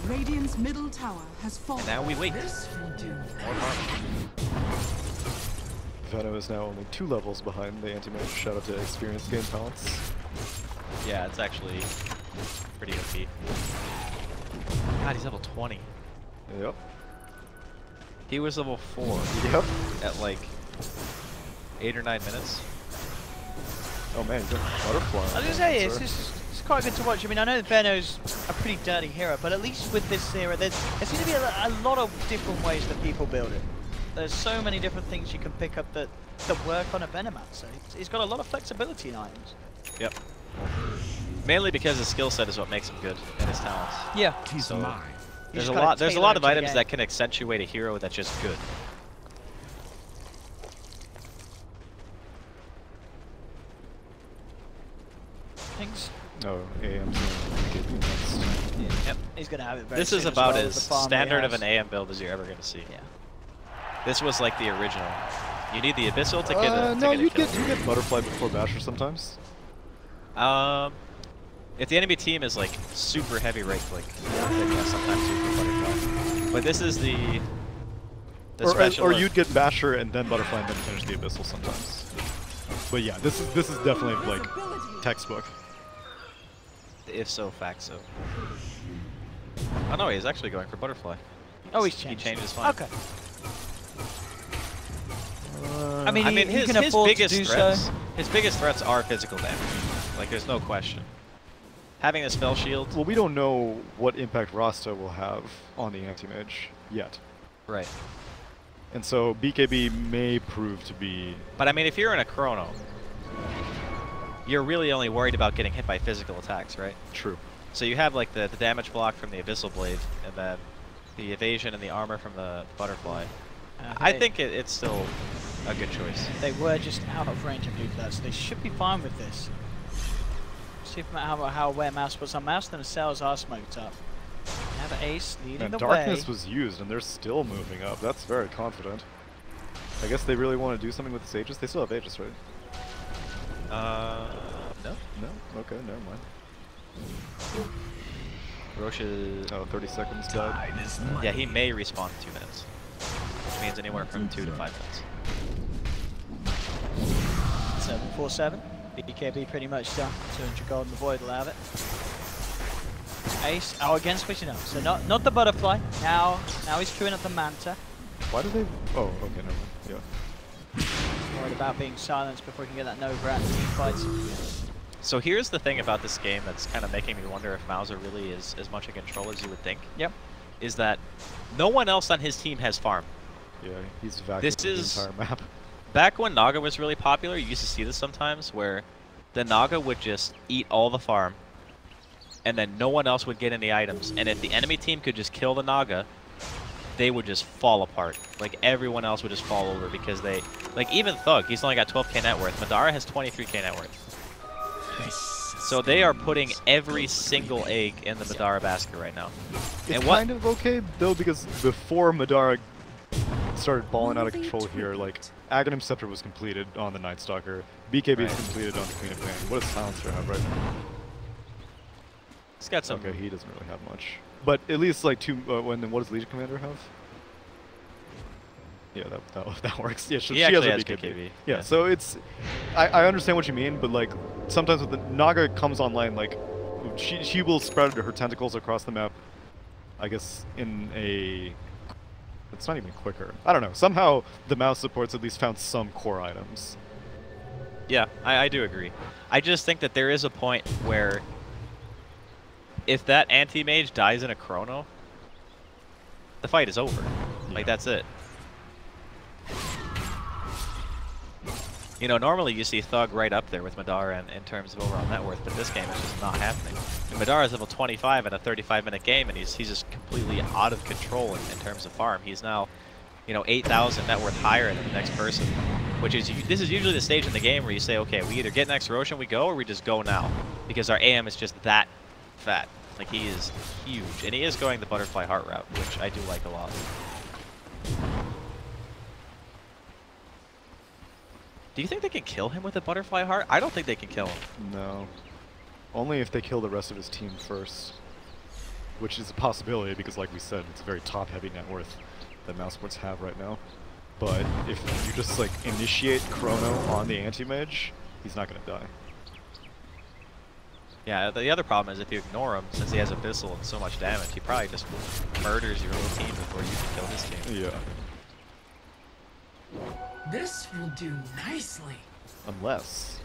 [SPEAKER 4] Radiant's middle tower has fallen.
[SPEAKER 1] And now we wait.
[SPEAKER 4] This will do.
[SPEAKER 1] More farming.
[SPEAKER 3] Venom is now only 2 levels behind the anti-mage. Shout out to experience game balance.
[SPEAKER 1] Yeah, it's actually pretty OP. God, he's level 20.
[SPEAKER 3] Yep.
[SPEAKER 1] He was level 4
[SPEAKER 3] Yep.
[SPEAKER 1] at like 8 or 9 minutes.
[SPEAKER 3] Oh man, you got butterfly.
[SPEAKER 2] I was gonna say, it's quite good to watch. I mean, I know Veno's a pretty dirty hero, but at least with this hero, there seems to be a lot of different ways that people build it. There's so many different things you can pick up that work on a Venomancer. He's got a lot of flexibility in items.
[SPEAKER 1] Yep. Mainly because his skill set is what makes him good and his talents.
[SPEAKER 2] Yeah.
[SPEAKER 5] He's
[SPEAKER 1] So,
[SPEAKER 5] mine.
[SPEAKER 1] There's a lot of items that can accentuate a hero that's just good.
[SPEAKER 2] Thanks.
[SPEAKER 3] Oh, AM. next.
[SPEAKER 2] Yep. He's gonna have it very
[SPEAKER 1] This
[SPEAKER 2] soon
[SPEAKER 1] is
[SPEAKER 2] as
[SPEAKER 1] about
[SPEAKER 2] well with
[SPEAKER 1] as
[SPEAKER 2] the farm he
[SPEAKER 1] standard of
[SPEAKER 2] has.
[SPEAKER 1] an AM build as you're ever going to see.
[SPEAKER 2] Yeah.
[SPEAKER 1] This was like the original. You need the Abyssal to get a
[SPEAKER 3] No,
[SPEAKER 1] to
[SPEAKER 3] you
[SPEAKER 1] get a
[SPEAKER 3] get Butterfly before Basher sometimes.
[SPEAKER 1] kill. If the enemy team is like super heavy right click, then yeah, sometimes you get Butterfly. But this is the special.
[SPEAKER 3] Or you'd get Basher and then Butterfly and then finish the Abyssal sometimes. But yeah, this is definitely like textbook.
[SPEAKER 1] If so, fact so. Oh no, he's actually going for Butterfly.
[SPEAKER 2] Oh, he's
[SPEAKER 1] He
[SPEAKER 2] changed.
[SPEAKER 1] changed his mind.
[SPEAKER 2] Okay. I mean, he
[SPEAKER 1] his
[SPEAKER 2] can afford
[SPEAKER 1] biggest
[SPEAKER 2] to do
[SPEAKER 1] threats,
[SPEAKER 2] so.
[SPEAKER 1] his biggest threats are physical damage. Like, there's no question. Having a spell shield.
[SPEAKER 3] Well, we don't know what impact Rasta will have on the anti-mage yet.
[SPEAKER 1] Right.
[SPEAKER 3] And so BKB may prove to be...
[SPEAKER 1] But I mean, if you're in a chrono, you're really only worried about getting hit by physical attacks, right?
[SPEAKER 3] True.
[SPEAKER 1] So you have like the damage block from the Abyssal Blade, and then the evasion and the armor from the Butterfly. I think it's still a good choice.
[SPEAKER 2] They were just out of range, I believe that, so they should be fine with this. See if how aware Mousesports are. Mouse themselves are smoked up. They have Ace leading
[SPEAKER 3] And
[SPEAKER 2] the
[SPEAKER 3] Darkness
[SPEAKER 2] way.
[SPEAKER 3] was used, and they're still moving up. That's very confident. I guess they really want to do something with the Aegis. They still have Aegis, right?
[SPEAKER 1] No.
[SPEAKER 3] No? Okay, never mind.
[SPEAKER 1] Roche is...
[SPEAKER 3] Oh, 30 seconds died.
[SPEAKER 1] Yeah, he may respawn in 2 minutes. Which means anywhere from 2 to 5 minutes.
[SPEAKER 2] 747. BKB pretty much done. 200 gold in the void will have it. Ace. Oh, again switching up. So not the Butterfly. Now he's queuing up the Manta.
[SPEAKER 3] Why do they... Oh, okay, never mind. Yeah.
[SPEAKER 2] Worried about being silenced before he can get that Nova out in team fights.
[SPEAKER 1] So here's the thing about this game that's kind of making me wonder if Mauser really is as much in control as you would think.
[SPEAKER 2] Yep.
[SPEAKER 1] Is that no one else on his team has farm.
[SPEAKER 3] Yeah, he's vacuumed
[SPEAKER 1] This
[SPEAKER 3] the
[SPEAKER 1] is-
[SPEAKER 3] entire map.
[SPEAKER 1] Back when Naga was really popular, you used to see this sometimes, where the Naga would just eat all the farm, and then no one else would get any items. And if the enemy team could just kill the Naga, they would just fall apart. Like, everyone else would just fall over because they... Like, even Thug, he's only got 12k net worth. Madara has 23k net worth. So they are putting every single egg in the Madara basket right now.
[SPEAKER 3] It's
[SPEAKER 1] And what-
[SPEAKER 3] kind of okay, though, because before Madara started balling out of control here, like, Aghanim Scepter was completed on the Night Stalker, BKB is
[SPEAKER 1] Right.
[SPEAKER 3] completed on the Queen of Pain. What does Silencer have right now?
[SPEAKER 1] He's got some...
[SPEAKER 3] Okay, he doesn't really have much. But at least, like, what does Legion Commander have? Yeah, that works. Yeah, she
[SPEAKER 1] He
[SPEAKER 3] has
[SPEAKER 1] actually
[SPEAKER 3] a
[SPEAKER 1] has
[SPEAKER 3] BKB.
[SPEAKER 1] BKB.
[SPEAKER 3] Yeah, so it's... I understand what you mean, but, like, sometimes when the Naga comes online, like, she will spread her tentacles across the map, I guess, in a... It's not even quicker. I don't know. Somehow the mouse supports at least found some core items.
[SPEAKER 1] Yeah, I do agree. I just think that there is a point where if that anti-mage dies in a chrono, the fight is over. Like, that's it. You know, normally you see Thug right up there with Madara in terms of overall net worth, but this game is just not happening. And Madara's level 25 in a 35-minute game, and he's just completely out of control in terms of farm. He's now, you know, 8,000 net worth higher than the next person, which is this is usually the stage in the game where you say, okay, we either get next Roche and we go, or we just go now, because our AM is just that fat. Like, he is huge, and he is going the Butterfly Heart route, which I do like a lot. Do you think they can kill him with a Butterfly Heart? I don't think they can kill him.
[SPEAKER 3] No. Only if they kill the rest of his team first. Which is a possibility because, like we said, it's a very top-heavy net worth that Mousesports have right now. But if you just, like, initiate Chrono on the anti-mage, he's not going to die.
[SPEAKER 1] Yeah, the other problem is if you ignore him, since he has Abyssal and so much damage, he probably just murders your little team before you can kill his team.
[SPEAKER 3] Yeah.
[SPEAKER 5] This will do nicely.
[SPEAKER 3] Unless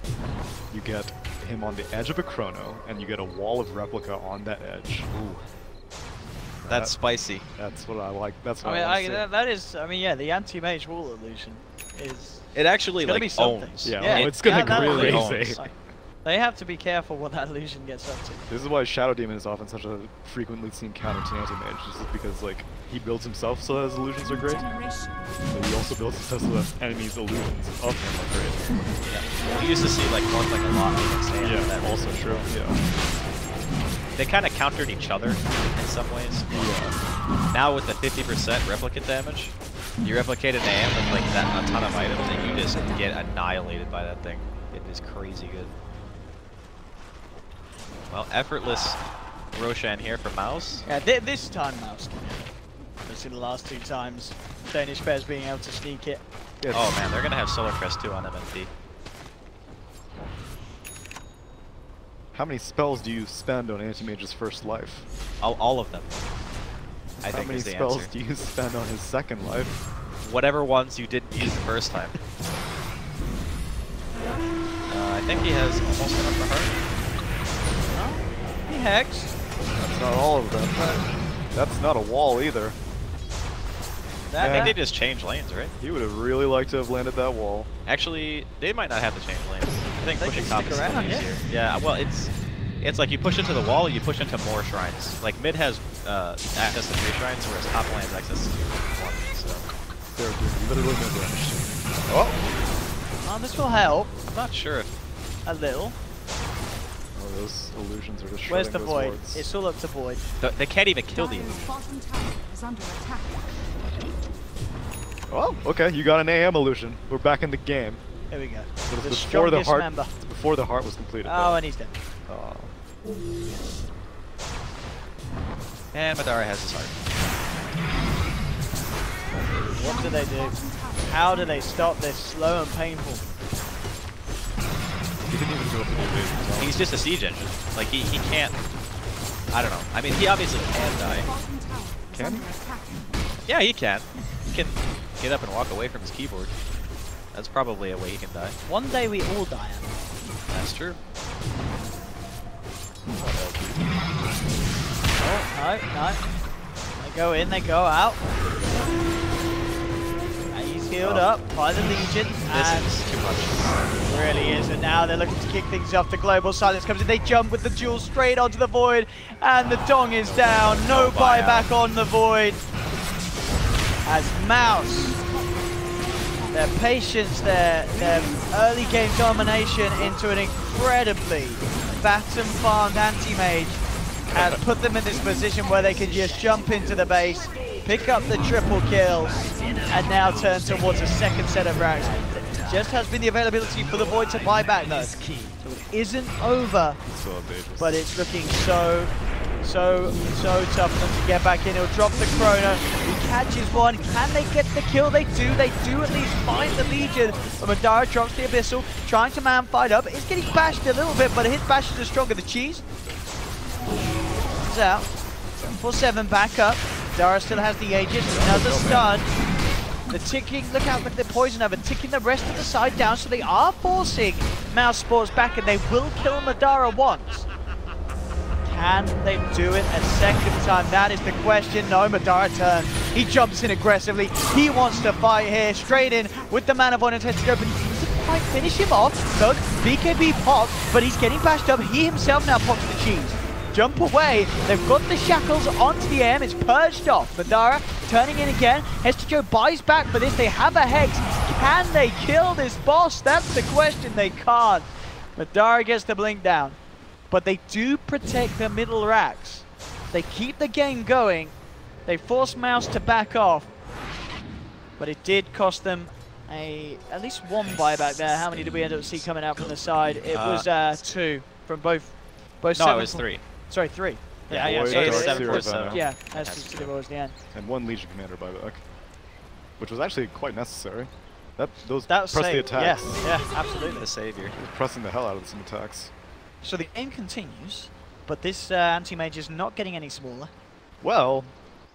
[SPEAKER 3] you get him on the edge of a chrono, and you get a wall of replica on that edge.
[SPEAKER 1] Ooh. That's spicy.
[SPEAKER 3] That's what I like. That's what
[SPEAKER 2] I mean,
[SPEAKER 3] I
[SPEAKER 2] that is. I mean, yeah, the anti-mage wall illusion is.
[SPEAKER 1] It actually
[SPEAKER 2] It's gonna
[SPEAKER 1] like
[SPEAKER 2] be something.
[SPEAKER 1] owns.
[SPEAKER 3] Yeah, oh, it's gonna
[SPEAKER 2] that
[SPEAKER 3] go
[SPEAKER 1] really
[SPEAKER 3] crazy.
[SPEAKER 1] owns.
[SPEAKER 2] Like, they have to be careful what that illusion gets up to.
[SPEAKER 3] This is why Shadow Demon is often such a frequently seen counter to anti-mage, just because like he builds himself so that his illusions are great,
[SPEAKER 4] Generation.
[SPEAKER 3] but he also builds himself so that enemies' illusions of him are great.
[SPEAKER 1] We used to see like North like a lot against AM.
[SPEAKER 3] Yeah,
[SPEAKER 1] that
[SPEAKER 3] also true. Yeah.
[SPEAKER 1] They kind of countered each other in some ways.
[SPEAKER 3] Yeah.
[SPEAKER 1] Now with the 50% replicant damage, you replicate an AM with like that a ton of items, and you just get annihilated by that thing. It is crazy good. Well, effortless Roshan here for Mouz.
[SPEAKER 2] Yeah, this time Mouse can hit it. I've seen the last 2 times Danish pairs being able to sneak it.
[SPEAKER 3] Yeah,
[SPEAKER 1] Oh man, they're gonna have Solar Crest too on MMP.
[SPEAKER 3] How many spells do you spend on anti-mage's first life?
[SPEAKER 1] All of them. I
[SPEAKER 3] How
[SPEAKER 1] think
[SPEAKER 3] many
[SPEAKER 1] is the
[SPEAKER 3] spells
[SPEAKER 1] answer.
[SPEAKER 3] do you spend on his second life?
[SPEAKER 1] Whatever ones you didn't use the first time. I think he has almost enough for her.
[SPEAKER 2] He hexed.
[SPEAKER 3] That's not all of them. That's not a wall either.
[SPEAKER 1] I think
[SPEAKER 3] Yeah.
[SPEAKER 1] they just changed lanes, right?
[SPEAKER 3] He would have really liked to have landed that wall.
[SPEAKER 1] Actually, they might not have to change lanes. I think
[SPEAKER 2] They
[SPEAKER 1] pushing
[SPEAKER 2] can
[SPEAKER 1] top
[SPEAKER 2] stick
[SPEAKER 1] is still
[SPEAKER 2] around, yeah.
[SPEAKER 1] easier. Yeah, well, it's like you push into the wall, you push into more shrines. Like mid has access to 3 shrines, whereas top lane has access to 1. So
[SPEAKER 3] They're doing literally no damage.
[SPEAKER 2] Oh, this will help
[SPEAKER 1] I'm not sure if
[SPEAKER 2] a little.
[SPEAKER 3] Oh, those illusions are just
[SPEAKER 2] Where's
[SPEAKER 3] shredding
[SPEAKER 2] the
[SPEAKER 3] those
[SPEAKER 2] void?
[SPEAKER 3] wards.
[SPEAKER 2] It's all up to void.
[SPEAKER 1] they can't even kill the.
[SPEAKER 4] Dire's bottom tower is under attack.
[SPEAKER 3] Oh, okay, you got an AM illusion. We're back in the game.
[SPEAKER 2] Here we go.
[SPEAKER 3] But it's
[SPEAKER 2] The
[SPEAKER 3] before the
[SPEAKER 2] strongest
[SPEAKER 3] heart.
[SPEAKER 2] member.
[SPEAKER 3] It's before the heart was completed.
[SPEAKER 2] Oh,
[SPEAKER 3] though.
[SPEAKER 2] and he's dead.
[SPEAKER 3] Oh.
[SPEAKER 1] And Madara has his heart.
[SPEAKER 2] What do they do? How do they stop this slow and painful?
[SPEAKER 3] He didn't even go for the invasion zone.
[SPEAKER 1] He's just a siege engine. Like he can't. I don't know. I mean, he obviously can die.
[SPEAKER 4] Bottom tower is
[SPEAKER 3] Can
[SPEAKER 4] under
[SPEAKER 3] he?
[SPEAKER 4] attack.
[SPEAKER 1] Yeah, he can. He can get up and walk away from his keyboard. That's probably a way he can die.
[SPEAKER 2] One day we all die, Anna.
[SPEAKER 1] That's true.
[SPEAKER 2] Oh, no. They go in, they go out. And he's healed up by the Legion.
[SPEAKER 1] This
[SPEAKER 2] And
[SPEAKER 1] is too much.
[SPEAKER 2] it really is. And now they're looking to kick things off. The Global Silence comes in. They jump with the duel straight onto the Void. And the Dong is down. No
[SPEAKER 1] No buyout.
[SPEAKER 2] buyback on the Void. As Mouse, their patience, their early game domination into an incredibly baton farmed anti-mage has put them in this position where they can just jump into the base, pick up the triple kills, and now turn towards a second set of racks. Just has been the availability for the Void to buy back though. So it isn't over,
[SPEAKER 3] So audacious.
[SPEAKER 2] but it's looking so tough for them to get back in. He'll drop the Chrono. He catches one. Can they get the kill? They do. They do at least find the Legion. But Madara drops the Abyssal, trying to man fight up. He's getting bashed a little bit, but his bashes are stronger. The cheese is out. 747 back up. Madara still has the Aegis. Another stun. The ticking, look out, look at the poison over, ticking the rest of the side down, so they are forcing Mousesports back, and they will kill Madara once. Can they do it a second time? That is the question. No, Madara turns. He jumps in aggressively. He wants to fight here. Straight in with the Man of Honor to go, but he doesn't quite finish him off. Look, BKB pops, but he's getting bashed up. He himself now pops the cheese. Jump away. They've got the shackles onto the AM. It's purged off. Madara turning in again. Hestijo buys back for this. They have a Hex. Can they kill this boss? That's the question. They can't. Madara gets the blink down. But they do protect the middle racks. They keep the game going. They force Mouse to back off. But it did cost them at least one buyback there. How many did we end up see coming out from the side? It was 2 from both
[SPEAKER 1] No,
[SPEAKER 2] seven
[SPEAKER 1] it was 3.
[SPEAKER 2] Sorry, 3.
[SPEAKER 1] Yeah,
[SPEAKER 3] Void,
[SPEAKER 1] so
[SPEAKER 3] Dark
[SPEAKER 1] it's
[SPEAKER 3] Seer,
[SPEAKER 1] 747.
[SPEAKER 3] Venom.
[SPEAKER 2] Yeah, that's the was the end.
[SPEAKER 3] And 1 Legion Commander buyback, which was actually quite necessary. Those
[SPEAKER 2] That was
[SPEAKER 3] press the
[SPEAKER 2] safe.
[SPEAKER 3] attacks.
[SPEAKER 2] Yeah, absolutely.
[SPEAKER 1] The savior.
[SPEAKER 3] It was pressing the hell out of some attacks.
[SPEAKER 2] So the game continues, but this anti-mage is not getting any smaller.
[SPEAKER 3] Well,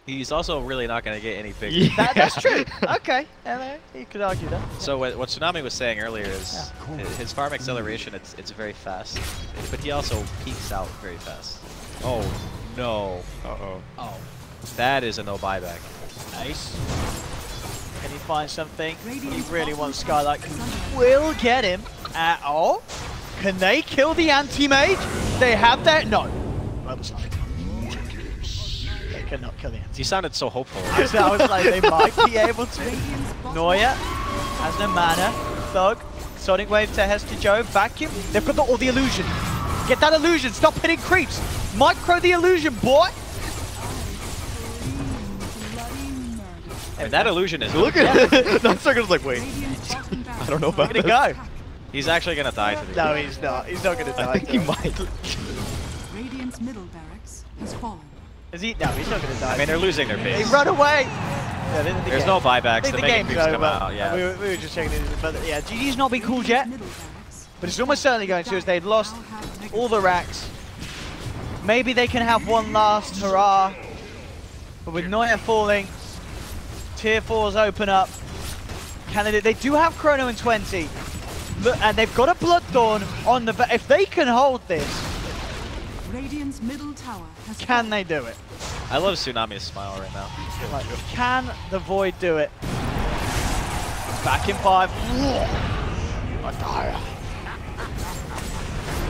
[SPEAKER 1] He's also really not going to get any bigger.
[SPEAKER 2] That's true. Okay, yeah, you could argue that.
[SPEAKER 1] So what Tsunami was saying earlier is his farm acceleration, it's very fast, but he also peaks out very fast. Oh no.
[SPEAKER 3] Uh-oh.
[SPEAKER 2] Oh,
[SPEAKER 1] That is a no buyback.
[SPEAKER 2] nice. Can he find something? He really wants Skylight. Will get him at all. Can they kill the anti-mage? They have that. No. Well, it's not. They cannot kill the anti-mage.
[SPEAKER 1] You sounded so hopeful.
[SPEAKER 2] I was like, they might be able to. Noya has no mana. Thug. Sonic Wave to Hester Joe. Vacuum. They've got all the illusion. Get that illusion. Stop hitting creeps. Micro the illusion, boy.
[SPEAKER 1] And that illusion is
[SPEAKER 3] Look at it! That circle's like, wait. I don't know about
[SPEAKER 2] Look at
[SPEAKER 3] this.
[SPEAKER 2] it go.
[SPEAKER 1] He's actually going to die to the
[SPEAKER 2] No, he's not. He's not going to die.
[SPEAKER 3] I think he might.
[SPEAKER 4] Radiant's middle barracks has fallen.
[SPEAKER 2] Is he? No, he's not going to die.
[SPEAKER 1] I mean, they're losing their
[SPEAKER 2] They
[SPEAKER 1] base.
[SPEAKER 2] run away. Yeah,
[SPEAKER 1] There's no buybacks.
[SPEAKER 2] The
[SPEAKER 1] The mega
[SPEAKER 2] game's
[SPEAKER 1] creeps come
[SPEAKER 2] over.
[SPEAKER 1] out. Yeah.
[SPEAKER 2] We were just checking it, but yeah, GG's not been called yet.
[SPEAKER 4] Middle barracks.
[SPEAKER 2] But it's almost certainly going to, as they've lost all the racks. Maybe they can have one last hurrah. But with Noya falling, tier 4s open up. Can they do have Chrono in 20. Look, and they've got a Bloodthorn on the back. If they can hold this,
[SPEAKER 4] Radiant's middle tower has
[SPEAKER 2] can they do it?
[SPEAKER 1] I love Tsunami's smile right now.
[SPEAKER 2] Like, can the Void do it? Back in 5. Madara.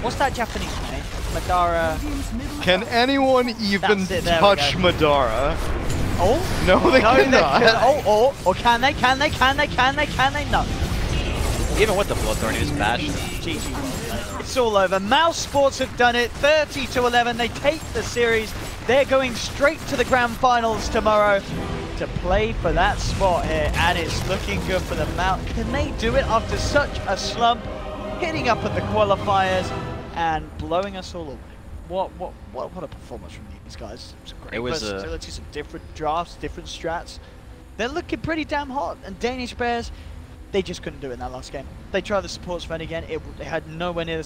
[SPEAKER 2] What's that Japanese name? Madara.
[SPEAKER 4] Radiant's middle
[SPEAKER 3] Can anyone even
[SPEAKER 2] That's it, there we
[SPEAKER 3] touch
[SPEAKER 2] go.
[SPEAKER 3] Madara?
[SPEAKER 2] Oh?
[SPEAKER 3] No, they
[SPEAKER 2] No,
[SPEAKER 3] cannot.
[SPEAKER 2] or can they? Can they? No.
[SPEAKER 1] Even with the Bloodthorn, he just bashed him.
[SPEAKER 2] GG, well played. It's all over. Mousesports have done it. 30-11. They take the series. They're going straight to the grand finals tomorrow to play for that spot here, and it's looking good for the Mount. Can they do it after such a slump? Hitting up at the qualifiers and blowing us all away. What a performance from these guys. Some great
[SPEAKER 1] It was,
[SPEAKER 2] versatility, some different drafts, different strats. They're looking pretty damn hot, and Danish Bears, they just couldn't do it in that last game. They tried the supports fan again. They had nowhere near the